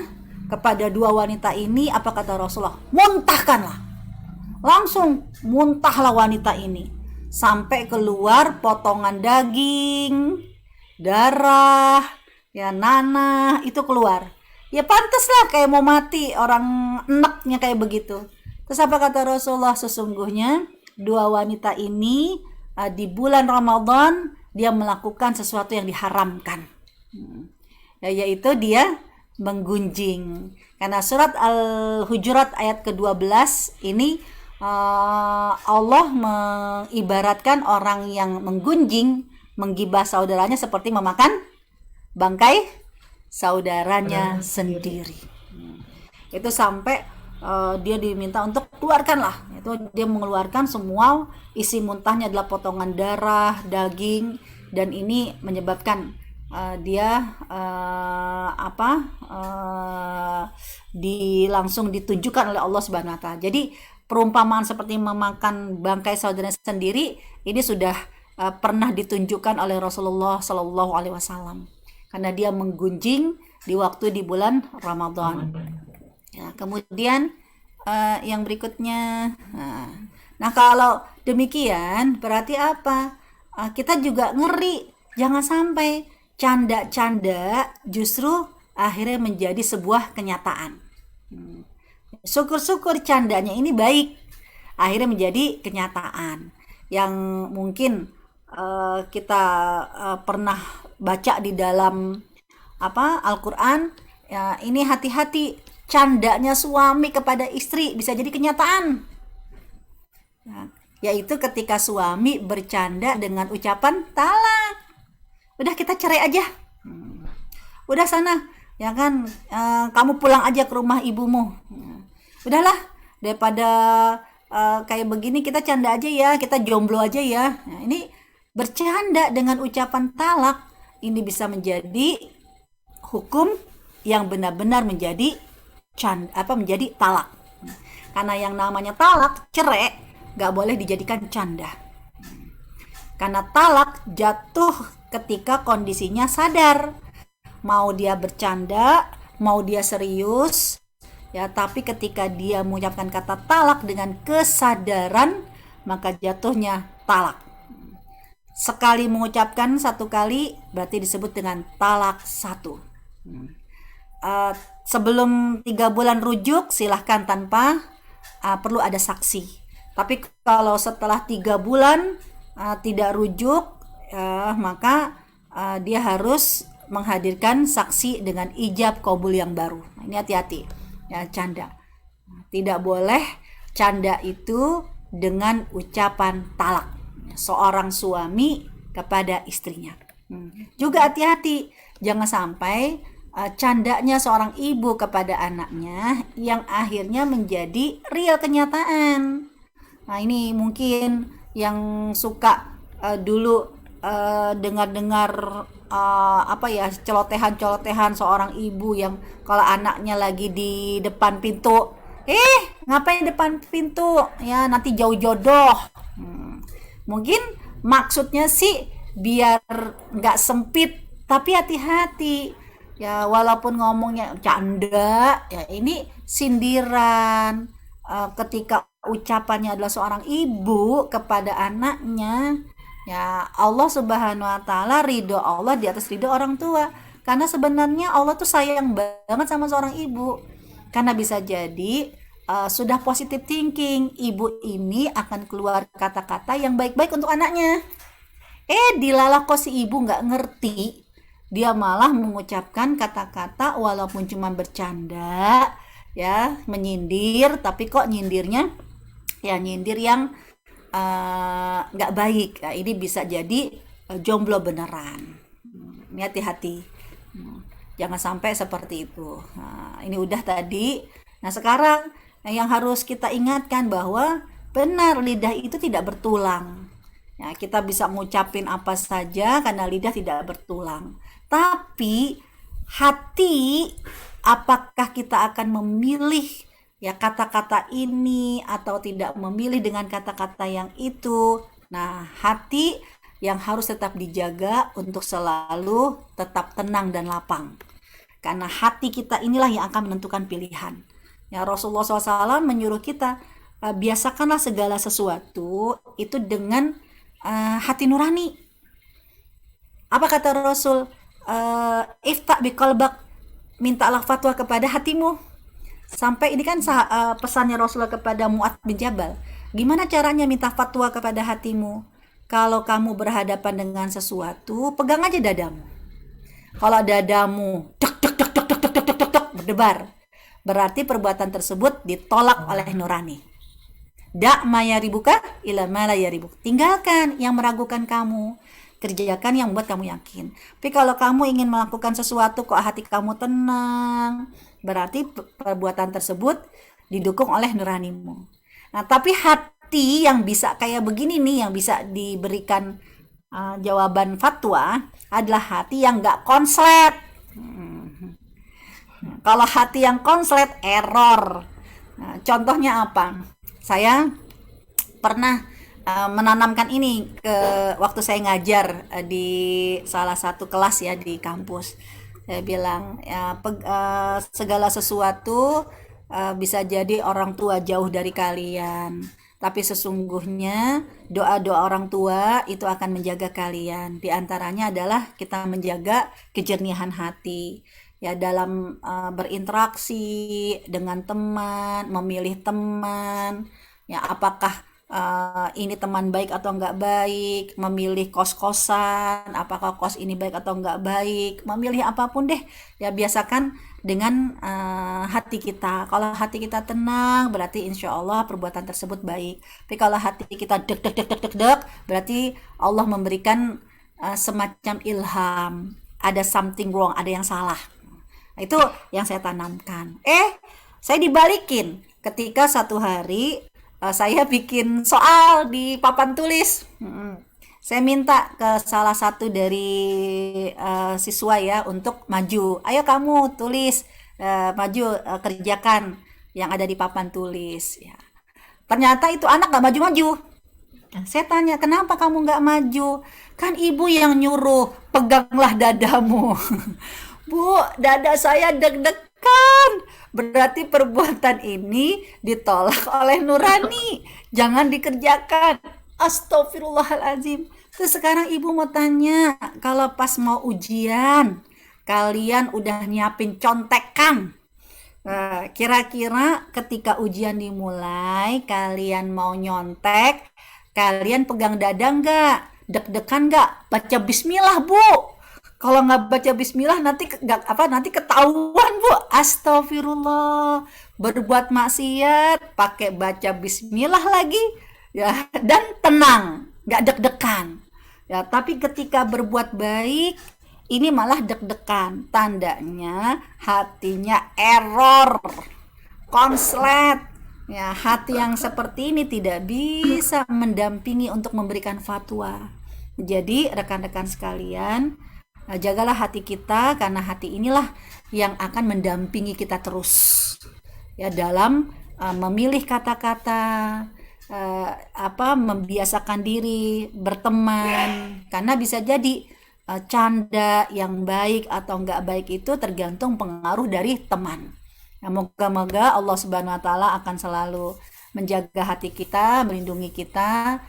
kepada dua wanita ini, apa kata Rasulullah? Muntahkanlah. Langsung muntahlah wanita ini sampai keluar potongan daging, darah, ya nanah itu keluar. Ya pantas lah kayak mau mati, orang enaknya kayak begitu. Terus apa kata Rasulullah? Sesungguhnya dua wanita ini di bulan Ramadan dia melakukan sesuatu yang diharamkan, yaitu dia menggunjing. Karena surat Al-Hujurat ayat ke-12 ini Allah mengibaratkan orang yang menggunjing, menggibah saudaranya seperti memakan bangkai saudaranya sendiri. Itu sampai dia diminta untuk keluarkanlah, itu dia mengeluarkan semua isi muntahnya adalah potongan darah, daging, dan ini menyebabkan dia langsung ditunjukkan oleh Allah Subhanahu Wa Taala. Jadi perumpamaan seperti memakan bangkai saudara sendiri ini sudah pernah ditunjukkan oleh Rasulullah Shallallahu Alaihi Wasallam karena dia menggunjing di waktu di bulan Ramadan. Ya, kemudian yang berikutnya, nah kalau demikian berarti apa? Kita juga ngeri, jangan sampai canda-canda justru akhirnya menjadi sebuah kenyataan. Syukur-syukur candanya ini baik, akhirnya menjadi kenyataan yang mungkin kita pernah baca di dalam Al-Quran. Ya, ini hati-hati, candanya suami kepada istri bisa jadi kenyataan. Yaitu ketika suami bercanda dengan ucapan talak. Udah kita cerai aja. Udah sana, ya kan, kamu pulang aja ke rumah ibumu. Udahlah, daripada kayak begini kita canda aja ya, kita jomblo aja ya. Nah, ini bercanda dengan ucapan talak ini bisa menjadi hukum yang benar-benar menjadi menjadi talak. Karena yang namanya talak, cerai, gak boleh dijadikan canda. Karena talak jatuh ketika kondisinya sadar. Mau dia bercanda, mau dia serius, ya, tapi ketika dia mengucapkan kata talak dengan kesadaran, maka jatuhnya talak. Sekali mengucapkan satu kali berarti disebut dengan talak satu. eh, sebelum 3 bulan rujuk silahkan tanpa perlu ada saksi. Tapi kalau setelah 3 bulan tidak rujuk, maka dia harus menghadirkan saksi dengan ijab kabul yang baru. Nah, ini hati-hati ya, canda. Tidak boleh canda itu dengan ucapan talak seorang suami kepada istrinya. Juga hati-hati, jangan sampai candanya seorang ibu kepada anaknya yang akhirnya menjadi real kenyataan. Nah, ini mungkin yang suka dulu dengar-dengar celotehan-celotehan seorang ibu yang kalau anaknya lagi di depan pintu, ngapain depan pintu ya, nanti jauh jodoh. Mungkin maksudnya sih biar nggak sempit, tapi hati-hati ya, walaupun ngomongnya canda ya, ini sindiran. Ketika ucapannya adalah seorang ibu kepada anaknya, ya Allah Subhanahu wa taala, ridho Allah di atas ridho orang tua. Karena sebenarnya Allah tuh sayang banget sama seorang ibu. Karena bisa jadi sudah positive thinking, ibu ini akan keluar kata-kata yang baik-baik untuk anaknya. Dilalah kok si ibu nggak ngerti, dia malah mengucapkan kata-kata walaupun cuma bercanda ya, menyindir, tapi kok nyindirnya ya nyindir yang nggak baik. Nah, ini bisa jadi jomblo beneran. Ini hati-hati, jangan sampai seperti itu. Nah, ini udah tadi. Nah, sekarang yang harus kita ingatkan bahwa benar lidah itu tidak bertulang. Ya, kita bisa ngucapin apa saja karena lidah tidak bertulang. Tapi hati, apakah kita akan memilih ya kata-kata ini atau tidak memilih dengan kata-kata yang itu? Nah, hati yang harus tetap dijaga untuk selalu tetap tenang dan lapang. Karena hati kita inilah yang akan menentukan pilihan. Ya, Rasulullah SAW menyuruh kita biasakanlah segala sesuatu itu dengan hati nurani. Apa kata Rasul? Ifta biqalbak, mintalah fatwa kepada hatimu. Sampai ini kan pesannya Rasulullah kepada Mu'adz bin Jabal. Gimana caranya minta fatwa kepada hatimu? Kalau kamu berhadapan dengan sesuatu, pegang aja dadamu. Kalau dadamu berdebar, berarti perbuatan tersebut ditolak oleh nurani. Da' ma yaribuka ila ma la yaribuk. Tinggalkan yang meragukan kamu, kerjakan yang membuat kamu yakin. Tapi kalau kamu ingin melakukan sesuatu kok hati kamu tenang, berarti perbuatan tersebut didukung oleh nuranimu. Nah, tapi hati yang bisa kayak begini nih, yang bisa diberikan jawaban fatwa adalah hati yang nggak konslet. Kalau hati yang konslet, error. Nah, contohnya apa? Saya pernah menanamkan ini ke waktu saya ngajar di salah satu kelas ya di kampus. Saya bilang ya, segala sesuatu bisa jadi orang tua jauh dari kalian, tapi sesungguhnya doa-doa orang tua itu akan menjaga kalian. Di antaranya adalah kita menjaga kejernihan hati ya dalam berinteraksi dengan teman, memilih teman ya, apakah ini teman baik atau enggak baik, memilih kos-kosan, apakah kos ini baik atau enggak baik, memilih apapun deh ya, biasakan dengan hati kita. Kalau hati kita tenang, berarti insya Allah perbuatan tersebut baik. Tapi kalau hati kita deg deg deg deg deg deg, berarti Allah memberikan semacam ilham, ada something wrong, ada yang salah. Itu yang saya tanamkan. Saya dibalikin ketika satu hari saya bikin soal di papan tulis. Saya minta ke salah satu dari siswa ya untuk maju. Ayo kamu tulis, maju, kerjakan yang ada di papan tulis. Ya. Ternyata itu anak nggak maju-maju. Saya tanya, kenapa kamu nggak maju? Kan ibu yang nyuruh, peganglah dadamu. Bu, dada saya deg-degan. Berarti perbuatan ini ditolak oleh nurani. Jangan dikerjakan. Astagfirullahaladzim. Terus sekarang ibu mau tanya, kalau pas mau ujian, kalian udah nyiapin contekan. Kira-kira ketika ujian dimulai, kalian mau nyontek, kalian pegang dada nggak? Deg-degan nggak? Baca bismillah, Bu. Kalau nggak baca bismillah nanti ketahuan, Bu. Astagfirullah. Berbuat maksiat pakai baca bismillah lagi ya, dan tenang, nggak deg-degan. Ya, tapi ketika berbuat baik ini malah deg-degan. Tandanya hatinya error, konslet. Ya, hati yang seperti ini tidak bisa mendampingi untuk memberikan fatwa. Jadi rekan-rekan sekalian, jagalah hati kita, karena hati inilah yang akan mendampingi kita terus ya dalam memilih kata-kata, membiasakan diri berteman, karena bisa jadi canda yang baik atau enggak baik itu tergantung pengaruh dari teman. Nah, moga-moga Allah Subhanahu wa taala akan selalu menjaga hati kita, melindungi kita,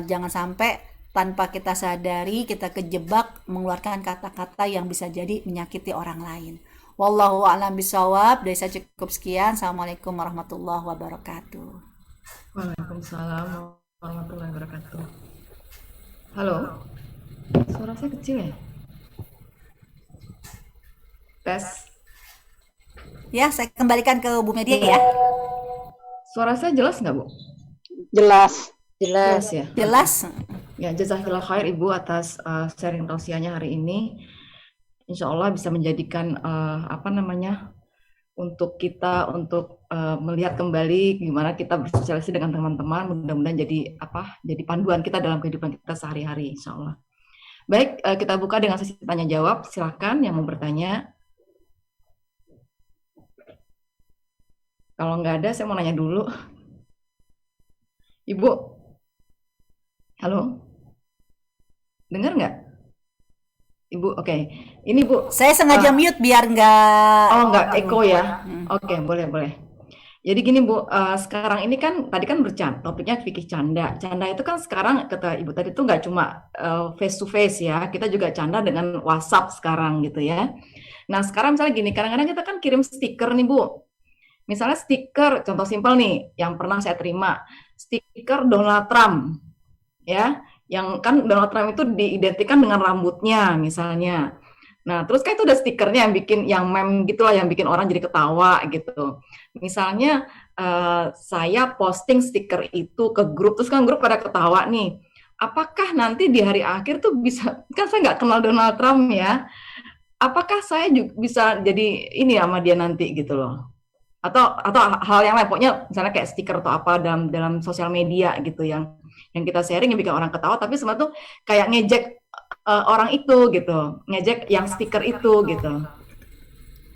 jangan sampai tanpa kita sadari kita kejebak mengeluarkan kata-kata yang bisa jadi menyakiti orang lain. Wallahu a'lam bishawab. Dari saya cukup sekian. Assalamualaikum warahmatullahi wabarakatuh. Waalaikumsalam warahmatullahi wabarakatuh. Halo, suara saya kecil ya? Tes, Ya, saya kembalikan ke Bu Media ya. suara saya jelas nggak, Bu? Jelas. Jelas ya? Jelas. Ya, jazakallah khair Ibu atas sharing tausiahnya hari ini. Insya Allah bisa menjadikan untuk kita melihat kembali gimana kita bersosialisasi dengan teman-teman. Mudah-mudahan jadi panduan kita dalam kehidupan kita sehari-hari, insya Allah. Baik, kita buka dengan sesi tanya jawab. Silakan yang mau bertanya. Kalau nggak ada, saya mau nanya dulu. Ibu, halo, dengar nggak? Ibu, oke. Ini Bu. Saya sengaja mute biar nggak. Oh, nggak echo ya? Oke, boleh. Jadi gini Bu, sekarang ini kan tadi kan topiknya fikih canda. Canda itu kan sekarang kata Ibu tadi itu nggak cuma face to face ya, kita juga canda dengan WhatsApp sekarang gitu ya. Nah sekarang misalnya gini, kadang-kadang kita kan kirim stiker nih Bu. Misalnya stiker, contoh simpel nih, yang pernah saya terima, stiker Donald Trump, ya, yang kan Donald Trump itu diidentikan dengan rambutnya misalnya. Nah, terus kan itu udah stikernya yang meme gitulah, yang bikin orang jadi ketawa gitu. Misalnya saya posting stiker itu ke grup, terus kan grup pada ketawa nih. Apakah nanti di hari akhir tuh bisa, kan saya nggak kenal Donald Trump ya, apakah saya juga bisa jadi ini sama dia nanti gitu loh? Atau hal yang lain, pokoknya misalnya kayak stiker atau apa dalam sosial media gitu yang kita sharing yang bikin orang ketawa, tapi sebenarnya tuh kayak ngejek orang itu gitu, ngejek yang stiker itu gitu.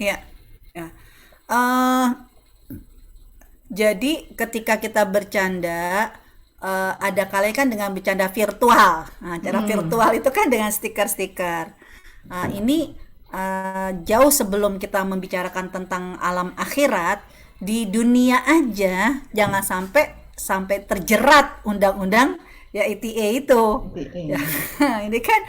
Iya. Ya. Jadi ketika kita bercanda, ada kalanya kan dengan bercanda virtual. Nah, cara virtual itu kan dengan stiker-stiker. Nah, ini jauh sebelum kita membicarakan tentang alam akhirat, di dunia aja jangan sampai terjerat undang-undang ya ITE itu. Ya, ini kan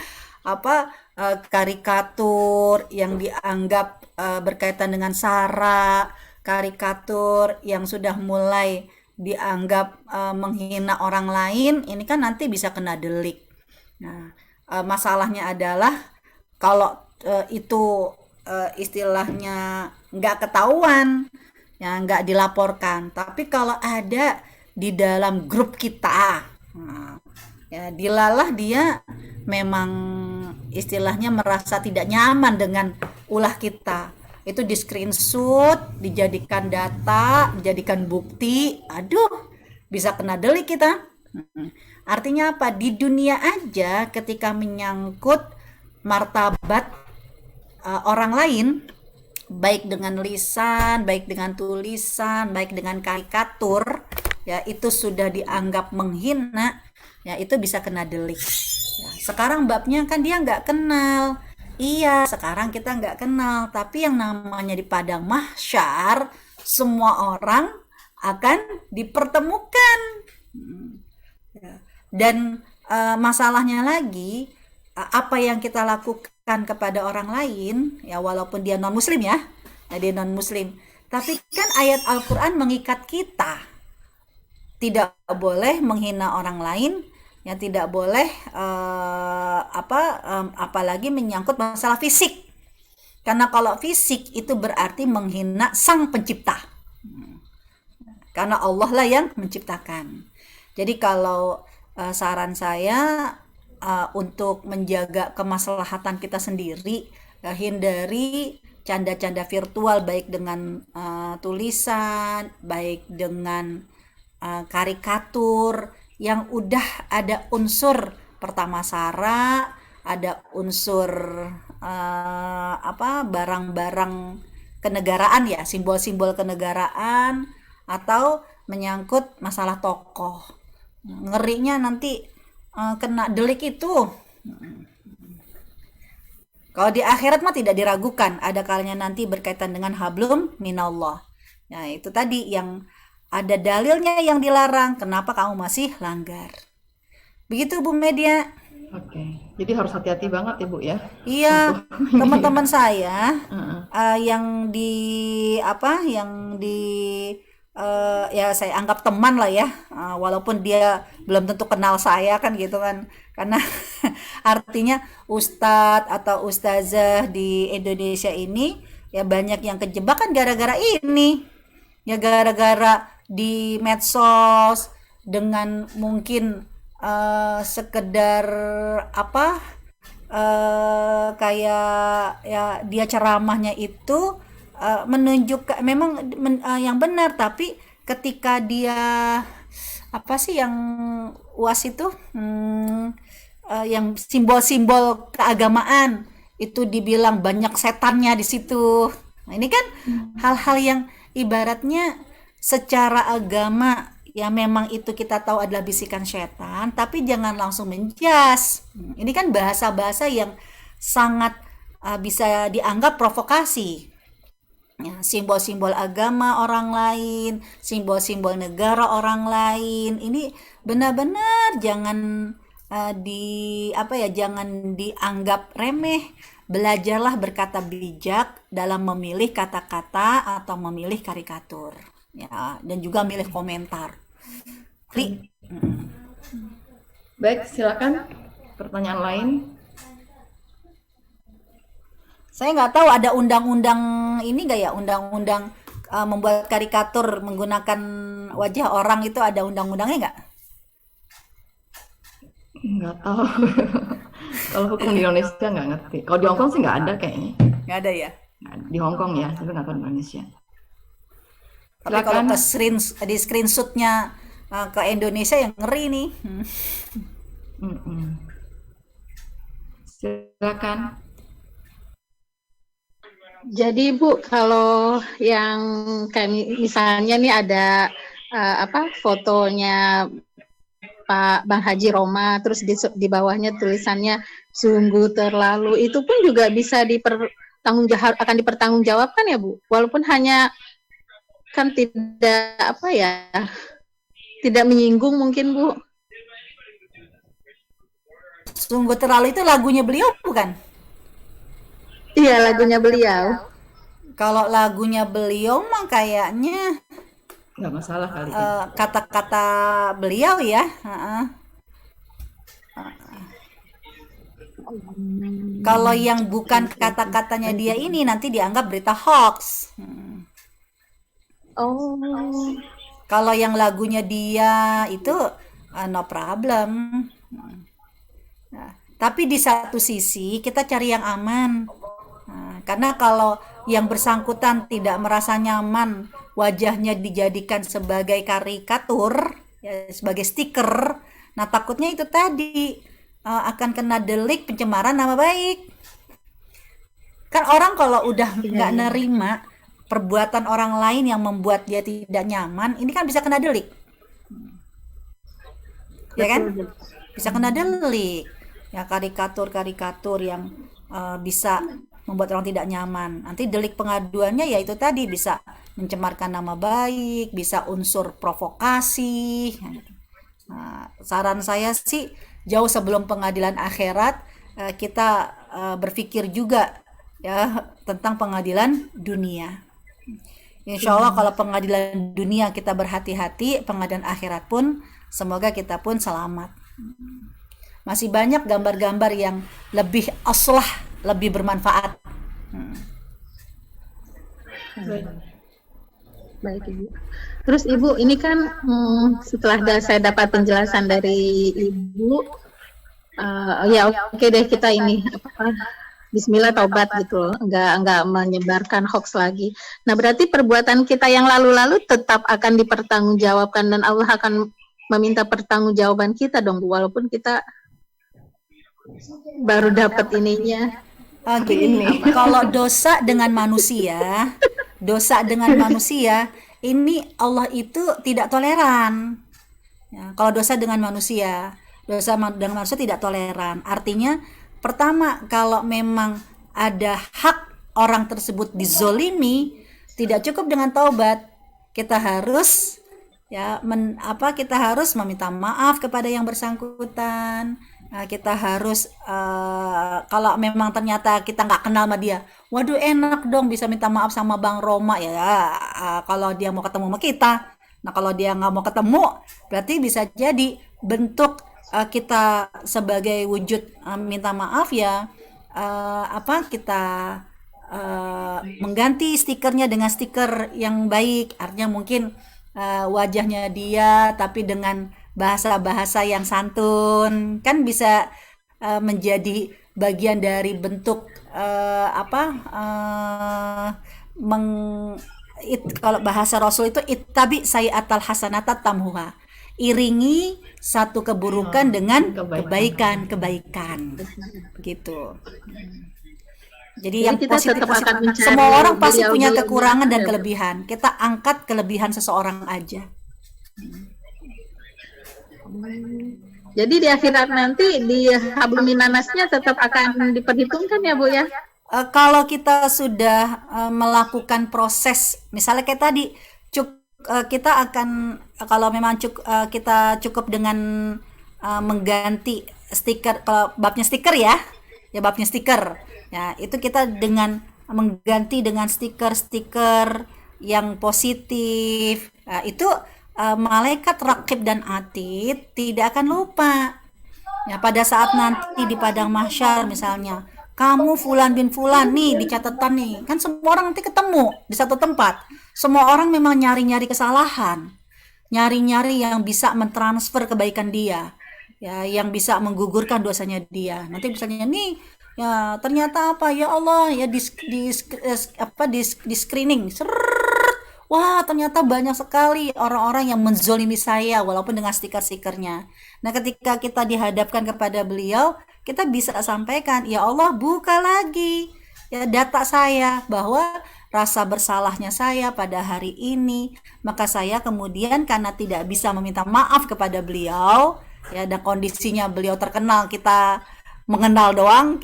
karikatur yang dianggap berkaitan dengan SARA, karikatur yang sudah mulai dianggap menghina orang lain, ini kan nanti bisa kena delik. Nah, masalahnya adalah kalau itu istilahnya nggak ketahuan, ya nggak dilaporkan. Tapi kalau ada di dalam grup kita, ya dilalah dia memang istilahnya merasa tidak nyaman dengan ulah kita, itu di screenshot, dijadikan data, dijadikan bukti, aduh bisa kena delik kita. Artinya apa? Di dunia aja ketika menyangkut martabat orang lain, baik dengan lisan, baik dengan tulisan, baik dengan karikatur, ya itu sudah dianggap menghina, ya itu bisa kena delik. Ya, sekarang babnya kan dia nggak kenal. Iya, sekarang kita nggak kenal, tapi yang namanya di padang mahsyar semua orang akan dipertemukan. Dan masalahnya lagi, apa yang kita lakukan kepada orang lain, ya walaupun dia non-muslim ya, dia non-muslim, tapi kan ayat Al-Quran mengikat kita, tidak boleh menghina orang lain, ya tidak boleh apalagi menyangkut masalah fisik, karena kalau fisik itu berarti menghina sang pencipta, karena Allah lah yang menciptakan. Jadi kalau saran saya untuk menjaga kemaslahatan kita sendiri, hindari canda-canda virtual, baik dengan tulisan, baik dengan karikatur yang udah ada unsur pertama sara, ada unsur barang-barang kenegaraan ya, simbol-simbol kenegaraan, atau menyangkut masalah tokoh. Ngerinya nanti kena delik itu. Kalau di akhirat mah tidak diragukan, ada kalanya nanti berkaitan dengan hablum minallah. Nah, itu tadi yang ada dalilnya yang dilarang, kenapa kamu masih langgar. Begitu Bu Media. Oke, jadi harus hati-hati banget ya Bu ya. Iya, Untuk teman-teman saya Heeh. yang di ya saya anggap teman lah ya, walaupun dia belum tentu kenal saya kan gitu kan, karena artinya ustadz atau ustazah di Indonesia ini ya banyak yang kejebak kan gara-gara ini, ya gara-gara di medsos dengan mungkin sekedar kayak ya dia ceramahnya itu menunjukkan memang yang benar, tapi ketika dia yang UAS itu yang simbol-simbol keagamaan itu dibilang banyak setannya di situ. Nah, ini kan hal-hal yang ibaratnya secara agama ya memang itu kita tahu adalah bisikan setan, tapi jangan langsung menjas. Ini kan bahasa-bahasa yang sangat bisa dianggap provokasi. Ya, simbol-simbol agama orang lain, simbol-simbol negara orang lain, ini benar-benar jangan jangan dianggap remeh. Belajarlah berkata bijak dalam memilih kata-kata atau memilih karikatur, ya, dan juga milih komentar. Baik, silakan pertanyaan lain. Saya nggak tahu ada undang-undang ini nggak ya, undang-undang membuat karikatur menggunakan wajah orang itu ada undang-undangnya nggak? Nggak tahu. Kalau hukum di Indonesia nggak ngerti. Kalau di Hong Kong sih nggak ada kayaknya. Nggak ada ya. Di Hong Kong ya, tapi nggak tahu di Indonesia. Tapi kalau Silakan. di screenshotnya ke Indonesia yang ngeri nih. Silakan. Jadi Bu, kalau yang kayak misalnya nih ada fotonya Pak Bang Haji Roma, terus di bawahnya tulisannya sungguh terlalu, itu pun juga bisa akan dipertanggungjawabkan ya Bu, walaupun hanya kan tidak tidak menyinggung mungkin Bu. Sungguh terlalu itu lagunya beliau bukan? Iya, lagunya beliau. Kalau lagunya beliau mah kayaknya Nggak masalah kali. kata-kata beliau ya. Kalau yang bukan kata-katanya dia ini nanti dianggap berita hoax. Oh. Kalau yang lagunya dia itu no problem. Nah, tapi di satu sisi kita cari yang aman. Karena kalau yang bersangkutan tidak merasa nyaman wajahnya dijadikan sebagai karikatur, ya, sebagai stiker, nah takutnya itu tadi akan kena delik pencemaran nama baik. Kan orang kalau udah nggak nerima perbuatan orang lain yang membuat dia tidak nyaman, ini kan bisa kena delik, ya kan? Bisa kena delik. Ya karikatur-karikatur yang bisa membuat orang tidak nyaman. Nanti delik pengaduannya ya itu tadi bisa mencemarkan nama baik, bisa unsur provokasi. Nah, saran saya sih jauh sebelum pengadilan akhirat kita berpikir juga ya tentang pengadilan dunia. Insya Allah kalau pengadilan dunia kita berhati-hati, pengadilan akhirat pun semoga kita pun selamat. Masih banyak gambar-gambar yang lebih aslah, lebih bermanfaat. Baik Ibu. Terus Ibu, ini kan setelah saya dapat penjelasan dari Ibu, ya oke deh kita ini Bismillah taubat gitu, enggak menyebarkan hoax lagi. Nah berarti perbuatan kita yang lalu-lalu tetap akan dipertanggungjawabkan dan Allah akan meminta pertanggungjawaban kita dong, Bu, walaupun kita baru dapat ininya. Gini, kalau dosa dengan manusia, ini Allah itu tidak toleran. Ya, kalau dosa dengan manusia tidak toleran. Artinya, pertama, kalau memang ada hak orang tersebut dizolimi, tidak cukup dengan taubat. Kita harus kita harus meminta maaf kepada yang bersangkutan. Kita harus kalau memang ternyata kita nggak kenal sama dia, waduh enak dong bisa minta maaf sama Bang Roma ya, kalau dia mau ketemu sama kita. Nah kalau dia nggak mau ketemu, berarti bisa jadi bentuk kita sebagai wujud minta maaf ya, kita mengganti stikernya dengan stiker yang baik. Artinya mungkin wajahnya dia tapi dengan bahasa-bahasa yang santun, kan bisa menjadi bagian dari bentuk kalau bahasa Rasul itu ittabi sayyi'atal hasanata tamhuha, iringi satu keburukan dengan kebaikan begitu. Jadi yang kita positif, tetap akan mencari semua orang pasti beliau- punya beliau- kekurangan dan beliau- kelebihan. Kita angkat kelebihan seseorang aja. Jadi di akhirat nanti di hablum minanasnya tetap akan diperhitungkan ya Bu ya? Kalau kita sudah melakukan proses, misalnya kayak tadi, kita akan kalau memang kita cukup dengan mengganti stiker, kalau babnya stiker ya babnya stiker, ya itu kita dengan mengganti dengan stiker-stiker yang positif, itu malaikat rakib dan atid tidak akan lupa. Ya, pada saat nanti di padang mahsyar misalnya, kamu fulan bin fulan nih di catatan nih, kan semua orang nanti ketemu di satu tempat. Semua orang memang nyari-nyari kesalahan, nyari-nyari yang bisa mentransfer kebaikan dia, ya, yang bisa menggugurkan dosanya dia. Nanti misalnya nih, ya ternyata ya Allah ya di screening, wah ternyata banyak sekali orang-orang yang menzolimi saya walaupun dengan stiker-stikernya. Nah ketika kita dihadapkan kepada beliau, kita bisa sampaikan, ya Allah buka lagi ya data saya bahwa rasa bersalahnya saya pada hari ini, maka saya kemudian karena tidak bisa meminta maaf kepada beliau, ya, dan kondisinya beliau terkenal, kita mengenal doang,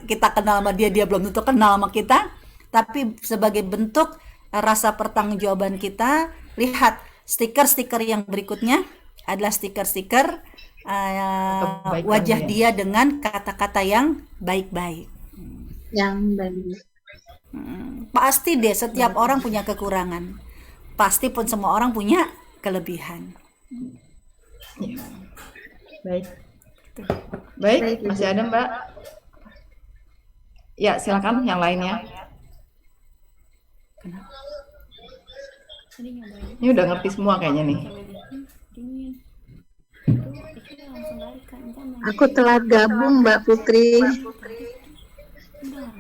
kita kenal sama dia belum tentu kenal sama kita, tapi sebagai bentuk rasa pertanggungjawaban kita, lihat stiker-stiker yang berikutnya adalah stiker-stiker wajah dia dengan kata-kata yang baik-baik. Yang baik. Pasti deh setiap orang punya kekurangan. Pasti pun semua orang punya kelebihan. Ya. Baik, masih ada Mbak? Ya, silakan yang lainnya. Ini udah ngerti semua kayaknya nih. Aku telat gabung Mbak Putri.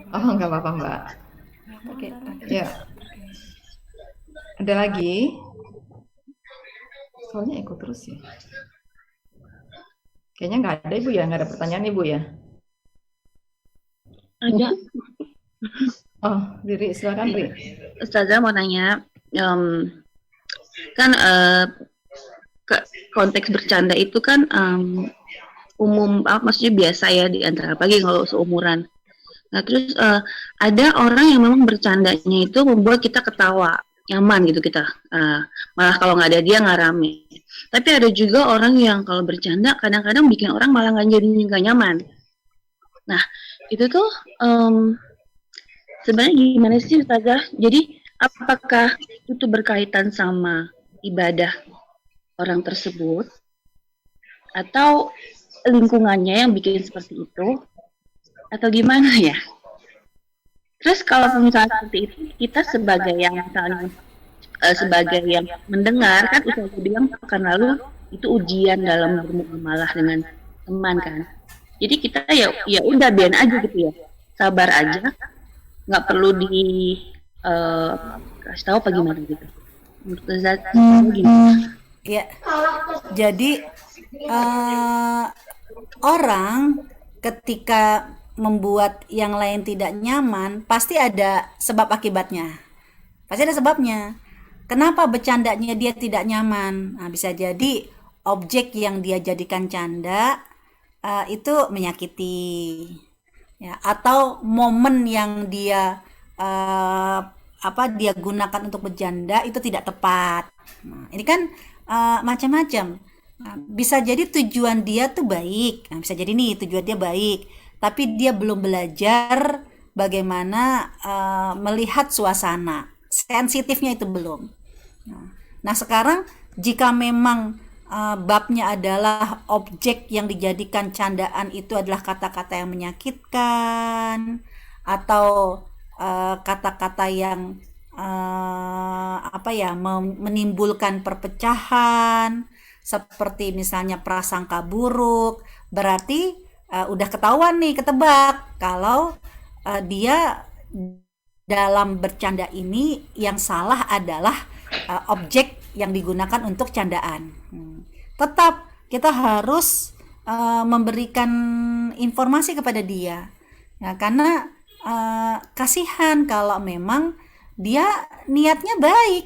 Oh, nggak apa-apa Mbak. Oke. Ya. Ada lagi? Soalnya ikut terus ya. Kayaknya nggak ada Ibu ya, nggak ada pertanyaan Ibu ya? Ada. Oh, Riri, silakan Riri. Ustazah mau nanya, kan konteks bercanda itu kan umum, maksudnya biasa ya di antara apalagi kalau seumuran. Nah terus ada orang yang memang bercandanya itu membuat kita ketawa, nyaman gitu kita. Malah kalau nggak ada dia nggak rame. Tapi ada juga orang yang kalau bercanda kadang-kadang bikin orang malah nggak jadi nggak nyaman. Nah, itu tuh sebenarnya gimana sih Ustazah? Jadi apakah itu berkaitan sama ibadah orang tersebut atau lingkungannya yang bikin seperti itu atau gimana ya? Terus kalau misalnya seperti itu kita sebagai yang misalnya sebagai yang mendengar kan Ustazah bilang pekan lalu itu ujian dalam bermuamalah dengan teman kan. Jadi kita ya udah biarin aja gitu ya. Sabar aja, nggak perlu di kasih tahu apa gimana gitu. Menurut Ustazah gimana? Ya, jadi orang ketika membuat yang lain tidak nyaman, pasti ada sebab akibatnya. Pasti ada sebabnya. Kenapa bercandanya dia tidak nyaman? Nah, bisa jadi objek yang dia jadikan canda itu menyakiti, ya, atau momen yang dia dia gunakan untuk bercanda itu tidak tepat. Nah, ini kan macam-macam. Nah, bisa jadi tujuan dia tuh baik. Nah, bisa jadi nih tujuan dia baik, tapi dia belum belajar bagaimana melihat suasana. Sensitifnya itu belum. Nah, sekarang jika memang babnya adalah objek yang dijadikan candaan itu adalah kata-kata yang menyakitkan atau kata-kata yang menimbulkan perpecahan seperti misalnya prasangka buruk, berarti udah ketahuan nih, ketebak kalau dia dalam bercanda ini yang salah adalah objek yang digunakan untuk candaan. Tetap kita harus memberikan informasi kepada dia, ya, karena kasihan kalau memang dia niatnya baik.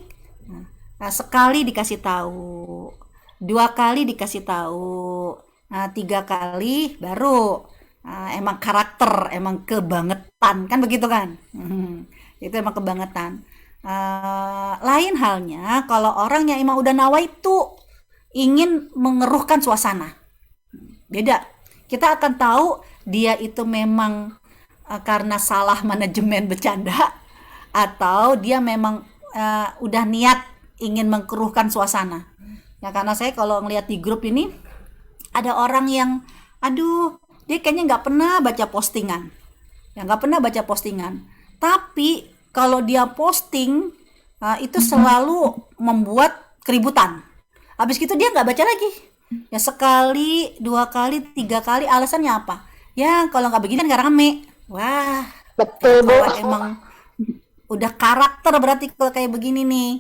Nah, sekali dikasih tahu, 2 kali dikasih tahu, 3 kali baru emang karakter, emang kebangetan kan begitu kan. Itu emang kebangetan. Lain halnya kalau orang yang emang udah nawaitu ingin mengeruhkan suasana, beda. Kita akan tahu dia itu memang karena salah manajemen bercanda atau dia memang udah niat ingin mengkeruhkan suasana. Ya, karena saya kalau ngelihat di grup ini ada orang yang dia kayaknya nggak pernah baca postingan, tapi kalau dia posting itu selalu membuat keributan. Habis gitu dia nggak baca lagi. Ya, sekali, 2 kali, 3 kali, alasannya apa? Ya kalau nggak begini kan nggak rame. Wah, Betul, Bu. kalau emang udah karakter berarti kalau kayak begini nih.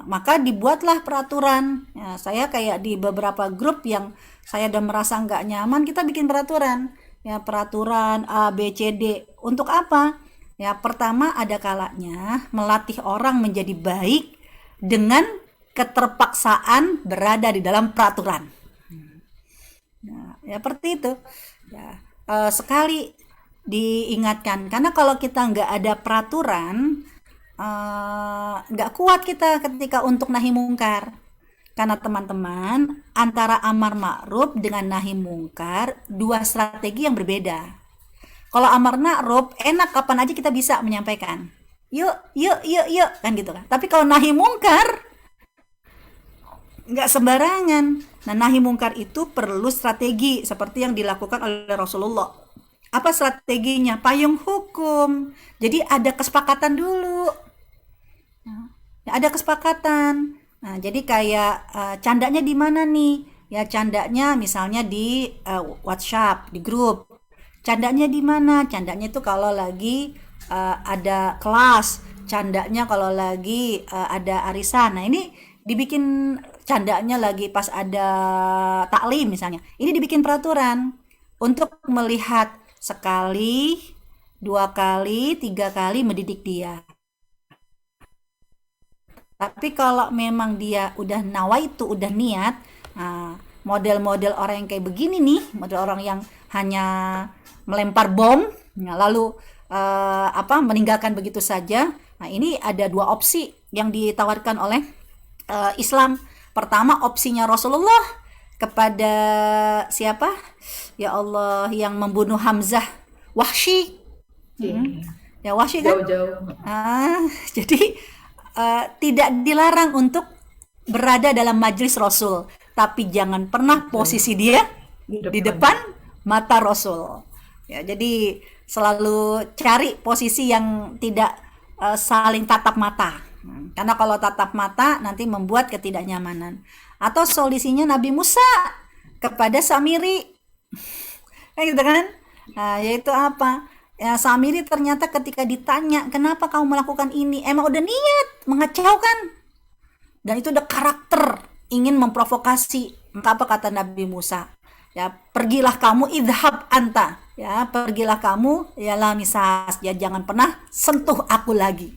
Maka dibuatlah peraturan. Ya, saya kayak di beberapa grup yang saya udah merasa nggak nyaman, kita bikin peraturan. Ya, peraturan A, B, C, D. Untuk apa? Ya, pertama ada kalanya melatih orang menjadi baik dengan keterpaksaan berada di dalam peraturan. Nah, ya seperti itu. Ya, sekali diingatkan, karena kalau kita nggak ada peraturan, nggak kuat kita ketika untuk nahi mungkar. Karena teman-teman, antara amar ma'ruf dengan nahi mungkar 2 strategi yang berbeda. Kalau amar ma'ruf enak kapan aja kita bisa menyampaikan, yuk kan gitu kan. Tapi kalau nahi mungkar nggak sembarangan. Nah, nahi mungkar itu perlu strategi seperti yang dilakukan oleh Rasulullah. Apa strateginya? Payung hukum. Jadi ada kesepakatan dulu. Nah, ada kesepakatan. Nah, jadi kayak candanya di mana nih? Ya, candanya misalnya di WhatsApp, di grup. Candanya di mana? Candanya itu kalau lagi ada kelas. Candanya kalau lagi ada arisan. Nah, ini dibikin candanya lagi pas ada taklim misalnya. Ini dibikin peraturan untuk melihat sekali, 2 kali, 3 kali mendidik dia. Tapi kalau memang dia udah nawaitu, udah niat, model-model orang yang kayak begini nih, model orang yang hanya melempar bom, lalu meninggalkan begitu saja. Nah, ini ada 2 opsi yang ditawarkan oleh Islam. Pertama, opsinya Rasulullah kepada siapa? Ya Allah, yang membunuh Hamzah, Wahsy. Hmm. Ya Wahsy kan? Jauh-jauh Jadi tidak dilarang untuk berada dalam majelis Rasul, tapi jangan pernah posisi dia di depan mata Rasul. Ya, jadi selalu cari posisi yang tidak saling tatap mata. Karena kalau tatap mata nanti membuat ketidaknyamanan. Atau solusinya Nabi Musa kepada Samiri. Gitu kan? Nah, yaitu apa? Ya, Samiri ternyata ketika ditanya, kenapa kamu melakukan ini? Emang udah niat mengacaukan. Dan itu udah karakter, ingin memprovokasi. Maka apa kata Nabi Musa? Ya, pergilah kamu, idhab anta. Ya, pergilah kamu, ya la misas. Ya, jangan pernah sentuh aku lagi.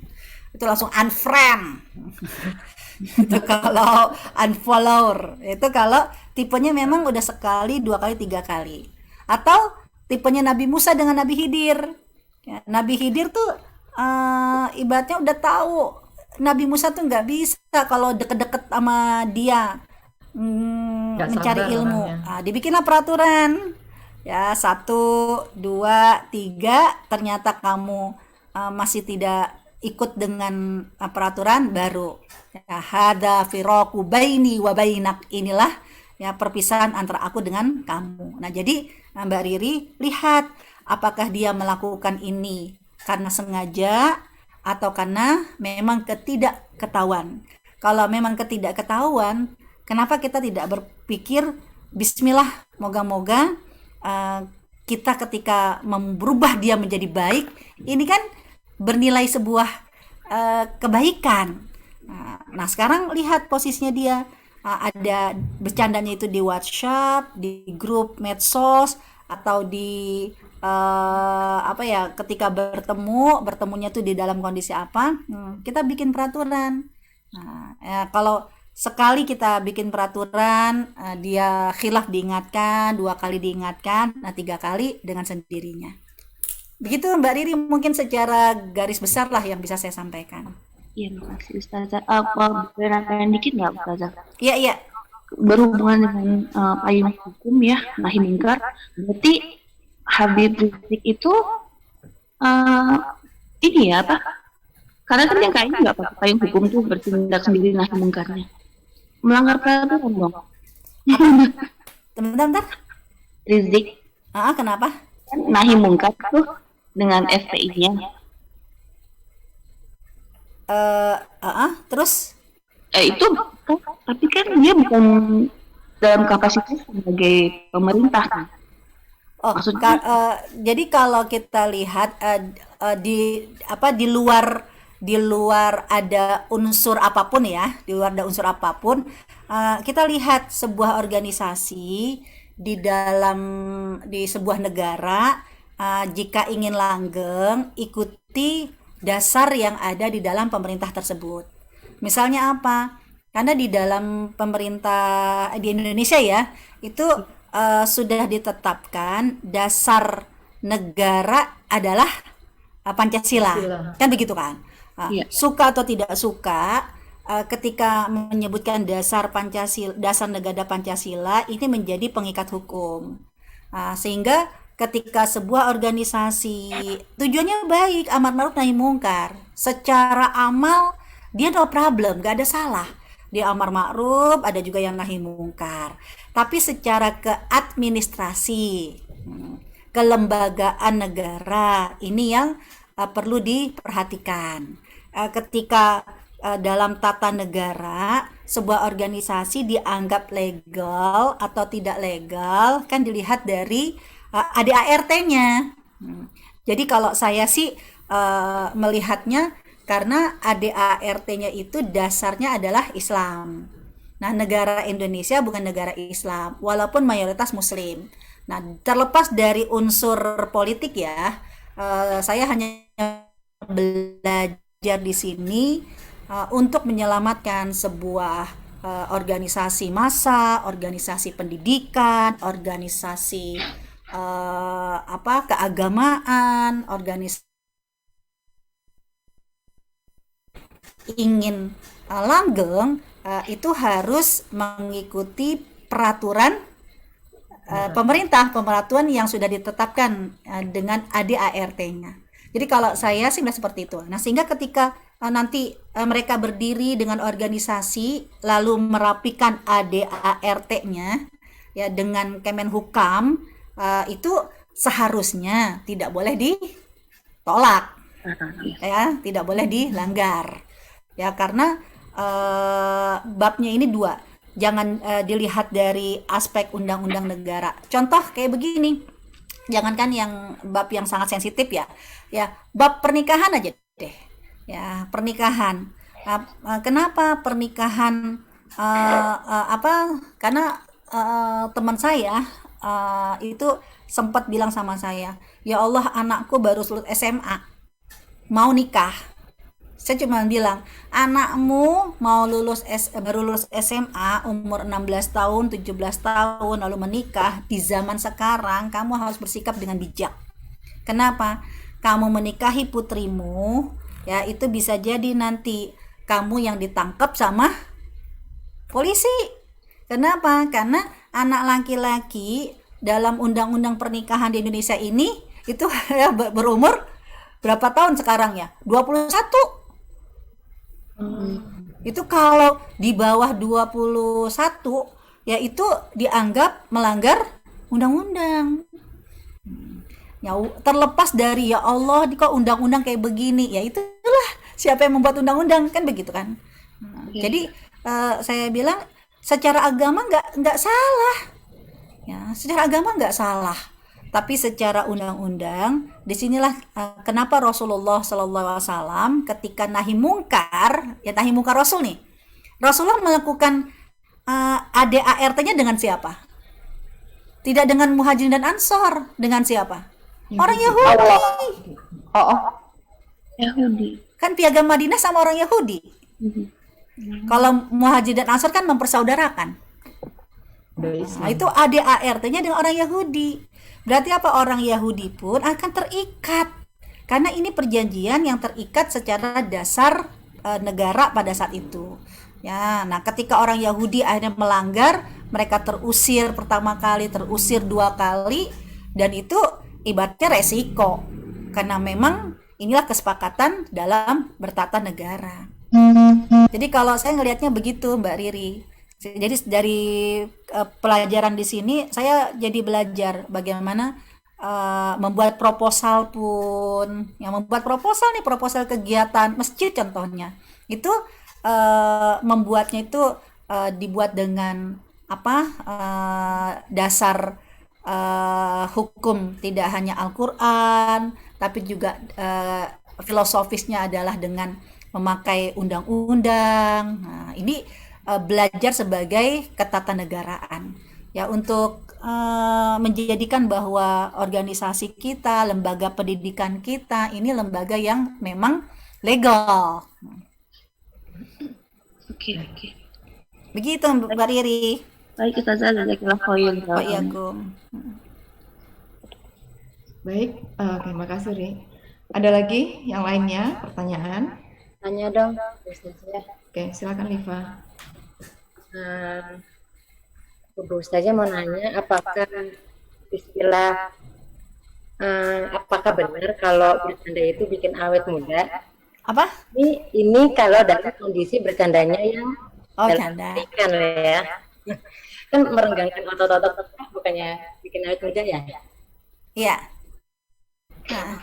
Itu langsung unfriend. Itu kalau unfollower. Itu kalau tipenya memang udah sekali, 2 kali, 3 kali. Atau tipenya Nabi Musa dengan Nabi Khidir. Ya, Nabi Khidir tuh ibaratnya udah tahu Nabi Musa tuh nggak bisa kalau deket-deket sama dia nggak mencari sabar ilmu. orangnya. Dibikinlah peraturan. Ya, 1, 2, 3, ternyata kamu masih tidak ikut dengan peraturan baru. Ya, hada firaku baini wa bainak. Inilah ya perpisahan antara aku dengan kamu. Nah, jadi Mbak Riri lihat apakah dia melakukan ini karena sengaja atau karena memang ketidakketahuan. Kalau memang ketidakketahuan, kenapa kita tidak berpikir bismillah, moga-moga kita ketika berubah dia menjadi baik, ini kan bernilai sebuah kebaikan. Nah, sekarang lihat posisinya dia. Ada bercandanya itu di WhatsApp, di grup medsos, atau di apa ya, ketika bertemunya tuh di dalam kondisi apa, kita bikin peraturan. Nah, ya, kalau sekali kita bikin peraturan, dia khilaf diingatkan, 2 kali diingatkan, nah 3 kali dengan sendirinya. Begitu Mbak Riri, mungkin secara garis besar lah yang bisa saya sampaikan. Iya, makasih Ustazah. Boleh nambahin dikit nggak Ustazah? Iya, iya. Berhubungan dengan payung hukum ya, nahi mungkar. Berarti Habib Rizik itu ini ya apa? Karena kan dia kayaknya nggak pakai payung hukum tuh, bertindak sendiri nahi mungkarnya. Melanggar peraturan dong. Bentar. Rizik Kenapa? kan nahi mungkar tuh dengan FPI-nya. Terus Itu tapi kan dia bukan dalam kapasitas sebagai pemerintah kan. Maksudnya jadi kalau kita lihat di luar ada unsur apapun ya, di luar ada unsur apapun, kita lihat sebuah organisasi di sebuah negara, jika ingin langgeng ikuti dasar yang ada di dalam pemerintah tersebut. Misalnya apa? Karena di dalam pemerintah di Indonesia ya, itu sudah ditetapkan dasar negara adalah Pancasila. Kan begitu kan? Iya. Suka atau tidak suka, ketika menyebutkan dasar Pancasila, dasar negara Pancasila, ini menjadi pengikat hukum. Sehingga ketika sebuah organisasi tujuannya baik, amar ma'ruf nahi mungkar, secara amal dia no problem, gak ada salah. Dia amar ma'ruf, ada juga yang nahi mungkar. Tapi secara keadministrasi, kelembagaan negara, ini yang perlu diperhatikan. Ketika dalam tata negara sebuah organisasi dianggap legal atau tidak legal, kan dilihat dari ADART-nya. Jadi kalau saya sih melihatnya karena ADART-nya itu dasarnya adalah Islam. Nah, negara Indonesia bukan negara Islam, walaupun mayoritas Muslim. Nah, terlepas dari unsur politik ya, saya hanya belajar di sini untuk menyelamatkan sebuah organisasi massa, organisasi pendidikan, organisasi keagamaan, organisasi ingin langgeng, itu harus mengikuti peraturan pemerintah, peraturan yang sudah ditetapkan dengan ADART-nya. Jadi kalau saya sih melihat seperti itu. Nah, sehingga ketika nanti mereka berdiri dengan organisasi lalu merapikan ADART-nya ya dengan Kemenhukam, itu seharusnya tidak boleh ditolak, ya, tidak boleh dilanggar. Ya, karena babnya ini dua. Jangan dilihat dari aspek undang-undang negara. Contoh kayak begini. Jangankan yang bab yang sangat sensitif ya. Ya, bab pernikahan aja deh. Ya, pernikahan. Kenapa pernikahan karena teman saya itu sempat bilang sama saya, "Ya Allah, anakku baru lulus SMA, mau nikah." Saya cuma bilang, anakmu mau baru lulus SMA umur 16 tahun, 17 tahun lalu menikah di zaman sekarang, kamu harus bersikap dengan bijak. Kenapa? Kamu menikahi putrimu, ya itu bisa jadi nanti kamu yang ditangkap sama polisi. Kenapa? Karena anak laki-laki dalam undang-undang pernikahan di Indonesia ini itu ya berumur berapa tahun sekarang ya? 21. Itu kalau di bawah 21 ya itu dianggap melanggar undang-undang. Ya, terlepas dari ya Allah kok undang-undang kayak begini, ya itulah siapa yang membuat undang-undang, kan begitu kan. Jadi saya bilang secara agama nggak salah, ya secara agama nggak salah, tapi secara undang-undang disinilah kenapa Rasulullah SAW ketika nahi mungkar, ya nahi mungkar Rasul nih, Rasulullah melakukan ADART-nya dengan siapa? Tidak dengan Muhajirin dan Ansor, dengan siapa? Orang Yahudi. Yahudi. Kan piagam Madinah sama orang Yahudi. Kalau Muhajirin dan Ansor kan mempersaudarakan. Nah, itu ADART-nya dengan orang Yahudi. Berarti apa? Orang Yahudi pun akan terikat. Karena ini perjanjian yang terikat secara dasar negara pada saat itu. Ya, nah ketika orang Yahudi akhirnya melanggar, mereka terusir pertama kali, terusir dua kali, dan itu ibaratnya resiko. Karena memang inilah kesepakatan dalam bertata negara. Jadi kalau saya ngelihatnya begitu, Mbak Riri. Jadi dari pelajaran di sini saya jadi belajar bagaimana membuat proposal pun, yang membuat proposal nih, proposal kegiatan masjid contohnya, itu membuatnya itu dibuat dengan dasar hukum, tidak hanya Al-Quran, tapi juga filosofisnya adalah dengan memakai undang-undang. Nah, ini belajar sebagai ketatanegaraan ya, untuk menjadikan bahwa organisasi kita, lembaga pendidikan kita ini lembaga yang memang legal. Oke. Begitu Mbak Riri. Baik, Ustazah, jazakallah khair. Wa'alaikum. Baik, terima kasih Ri. Ada lagi yang lainnya pertanyaan? Tanya dong, Ustazah. Oke, silakan Liva. Bu Ustazah mau nanya, apakah istilah apakah benar kalau bercanda itu bikin awet muda? Apa? Ini kalau dalam kondisi bercandanya yang canda. Kan ya. Kan merenggangkan otot-otot, bukannya bikin awet muda ya? Iya. Nah,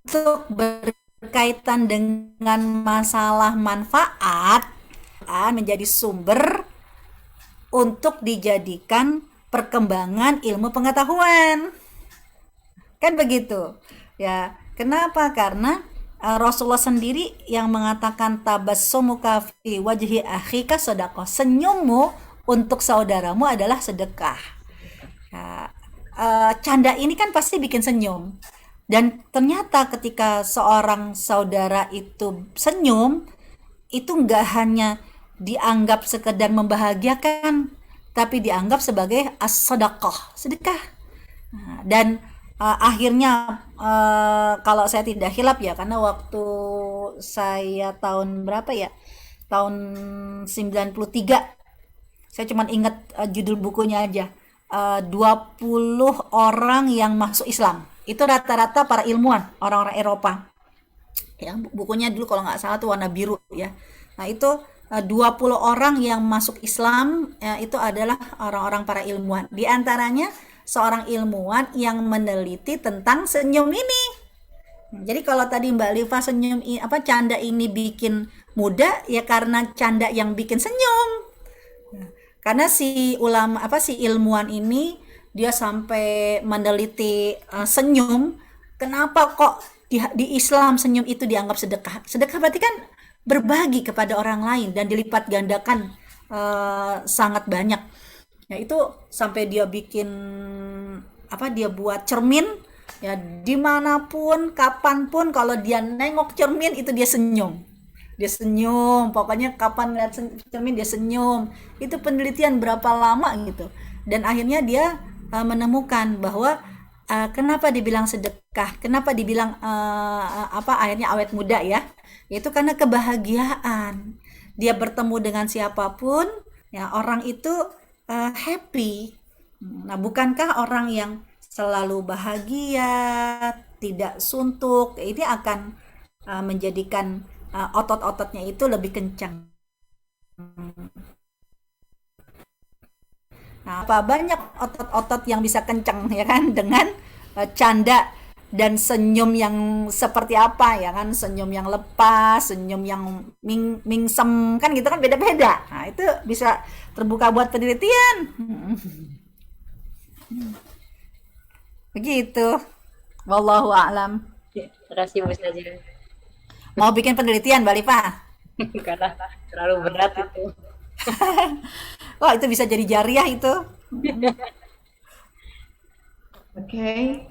untuk berkaitan dengan masalah manfaat menjadi sumber untuk dijadikan perkembangan ilmu pengetahuan, kan begitu ya. Kenapa? Karena Rasulullah sendiri yang mengatakan tabassumuka fi wajhi akhika sedekah, senyummu untuk saudaramu adalah sedekah. Canda ini kan pasti bikin senyum, dan ternyata ketika seorang saudara itu senyum, itu nggak hanya dianggap sekedar membahagiakan, tapi dianggap sebagai as-sadaqah, sedekah. Dan akhirnya kalau saya tidak khilaf ya, karena waktu saya tahun berapa ya? Tahun 93. Saya cuma ingat judul bukunya aja. 20 orang yang masuk Islam. Itu rata-rata para ilmuwan, orang-orang Eropa. Ya, bukunya dulu kalau nggak salah tuh warna biru ya. Nah, itu 20 orang yang masuk Islam ya, itu adalah orang-orang para ilmuwan. Di antaranya seorang ilmuwan yang meneliti tentang senyum ini. Jadi kalau tadi Mbak Liva canda ini bikin muda ya karena canda yang bikin senyum. Nah, karena si ilmuwan ini dia sampai meneliti senyum, kenapa kok di Islam senyum itu dianggap sedekah? Sedekah berarti kan berbagi kepada orang lain dan dilipat gandakan sangat banyak. Ya itu sampai dia bikin dia buat cermin ya, dimanapun kapanpun kalau dia nengok cermin itu dia senyum, pokoknya kapan lihat cermin dia senyum. Itu penelitian berapa lama gitu, dan akhirnya dia menemukan bahwa kenapa dibilang sedekah, kenapa dibilang akhirnya awet muda ya, yaitu karena kebahagiaan. Dia bertemu dengan siapapun ya, orang itu happy. Nah, bukankah orang yang selalu bahagia, tidak suntuk, ini akan menjadikan otot-ototnya itu lebih kencang. Nah, apa banyak otot-otot yang bisa kencang ya kan dengan canda dan senyum yang seperti apa ya kan, senyum yang lepas, senyum yang mingsem kan gitu kan, beda-beda. Nah, itu bisa terbuka buat penelitian. Begitu. Wallahu a'lam. Terima kasih Bu Ustazah. Mau bikin penelitian Mbak Liva? Karena terlalu berat itu. Wah, itu bisa jadi jariah itu. Oke.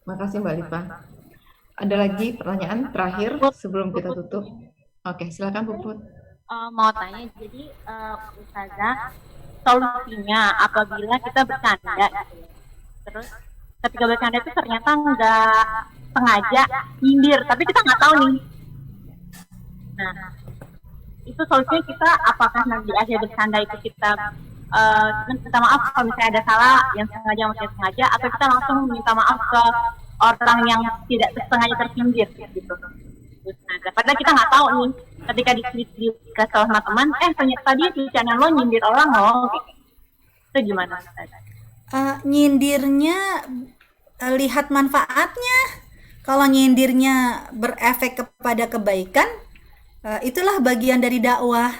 Makasih Mbak Liva. Ada lagi pertanyaan terakhir sebelum kita tutup? Oke, silakan Puput. Mau tanya, jadi Ustazah, solusinya apabila kita bercanda gitu ya. Terus ketika bercanda itu ternyata nggak sengaja nyindir, tapi kita nggak tahu nih. Nah, itu solusinya kita apakah nanti akhir bercanda itu kita minta maaf kalau misalnya ada salah yang sengaja maupun tidak sengaja, atau kita langsung minta maaf ke orang yang tidak sengaja tersindir gitu. Nah, padahal kita nggak tahu nih, ketika dikasih tahu sama teman, ternyata dia di channel lo nyindir orang lo, gitu. Itu gimana? Nyindirnya lihat manfaatnya. Kalau nyindirnya berefek kepada kebaikan, itulah bagian dari dakwah,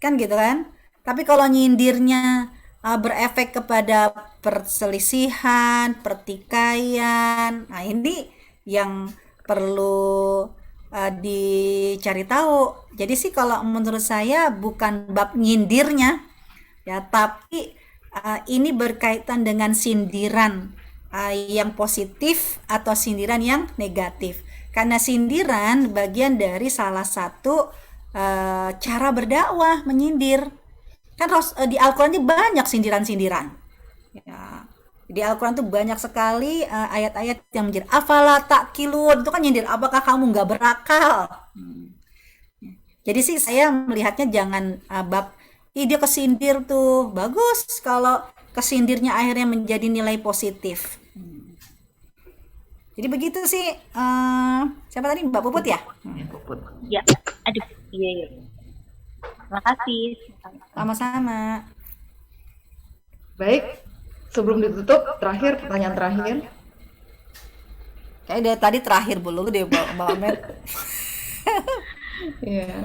kan gitu kan. Tapi kalau nyindirnya berefek kepada perselisihan, pertikaian, nah ini yang perlu dicari tahu. Jadi sih kalau menurut saya bukan bab nyindirnya ya, tapi ini berkaitan dengan sindiran yang positif atau sindiran yang negatif. Karena sindiran bagian dari salah satu cara berdakwah, menyindir. Kan di Al-Quran ini banyak sindiran-sindiran. Ya, di Al-Quran tuh banyak sekali ayat-ayat yang menyindir. Afala ta'qilun, itu kan nyindir, apakah kamu nggak berakal? Jadi sih saya melihatnya jangan bab dia kesindir tuh, bagus kalau kesindirnya akhirnya menjadi nilai positif. Jadi begitu sih. Siapa tadi, Mbak Puput ya? Puput. Ya, aduh, iya. Terima kasih. Sama-sama. Baik, sebelum ditutup, pertanyaan terakhir. Kayak dari tadi terakhir belum deh, Mbak Met. Iya.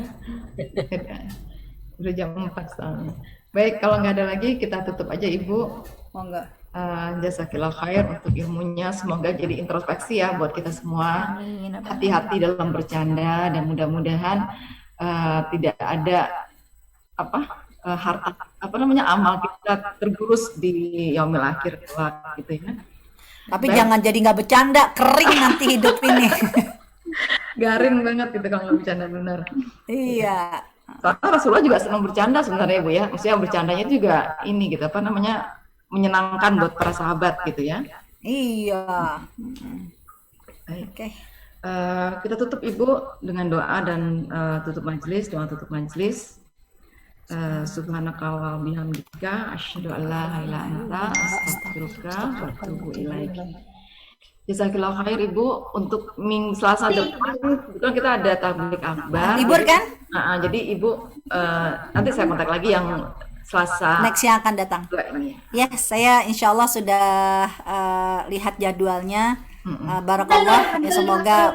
Udah jam 4 soalnya. Baik, kalau nggak ada lagi kita tutup aja Ibu. Oh enggak. Jazakillah khair untuk ilmunya, semoga jadi introspeksi ya buat kita semua. Amin. Hati-hati dalam bercanda dan mudah-mudahan tidak ada amal kita tergerus di yaumil akhir kelak gitu ya. Tapi jangan jadi nggak bercanda, kering nanti hidup ini. Garing banget gitu kalau nggak bercanda benar. Iya. Soalnya Rasulullah juga senang bercanda sebenarnya Bu ya. Maksudnya bercandanya juga ini gitu menyenangkan buat para sahabat gitu ya. Iya. Baik. Oke. Kita tutup Ibu dengan doa dan tutup majelis, doa tutup majelis. Subhanaka wa bihamdika asyhadu an la ilaha illa anta astaghfiruka wa atubu ilaik. Jazakillah khair Ibu. Untuk Selasa depan kebetulan kita ada tablik akbar. Libur kan? Jadi Ibu nanti saya kontak lagi yang Selasa Next yang akan datang. ini. Ya, saya insya Allah sudah lihat jadwalnya. Barakallah. Ya, semoga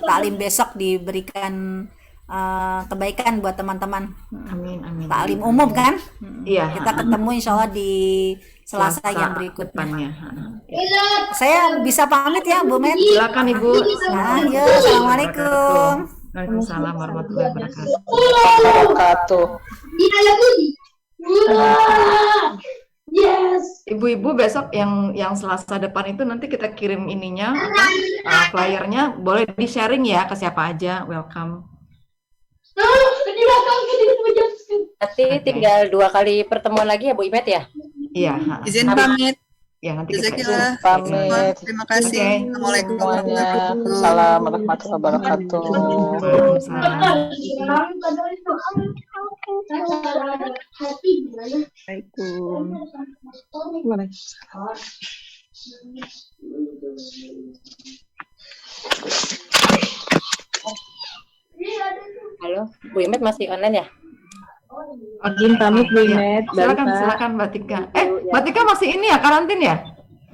taklim besok diberikan kebaikan buat teman-teman. Amin amin. Taklim umum kan? Iya. Kita ketemu insya Allah di Selasa yang berikutnya. depannya. Saya bisa pamit ya, Bu Met. Silakan Ibu. Nah, yuk, assalamualaikum. Waalaikumsalam warahmatullahi wabarakatuh. Wabarakatuh. Ibu-ibu besok yang Selasa depan itu nanti kita kirim ininya flyernya, boleh di sharing ya ke siapa aja. Welcome. Berarti tinggal 2 kali pertemuan lagi ya Bu Imet ya? Iya. Izin pamit. Ya nanti kita Jazakillah. Pamit Terima kasih. Oke. Assalamualaikum semuanya. warahmatullahi wabarakatuh. Salam warahmatullahi wabarakatuh. Waalaikumsalam. Halo, Bu Imet masih online ya? Izin pamit Bu Iya. Imet. Silakan Mbak Tika. Mbak Tika masih ini ya karantin ya?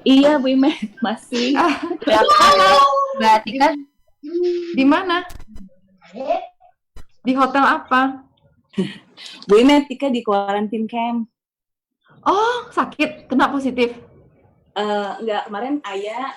Iya Bu Imet masih. Mbak Tika, Di mana? Di hotel apa? Bu Imet Tika di quarantine camp. Oh, sakit. Kena positif. Enggak, kemarin ayah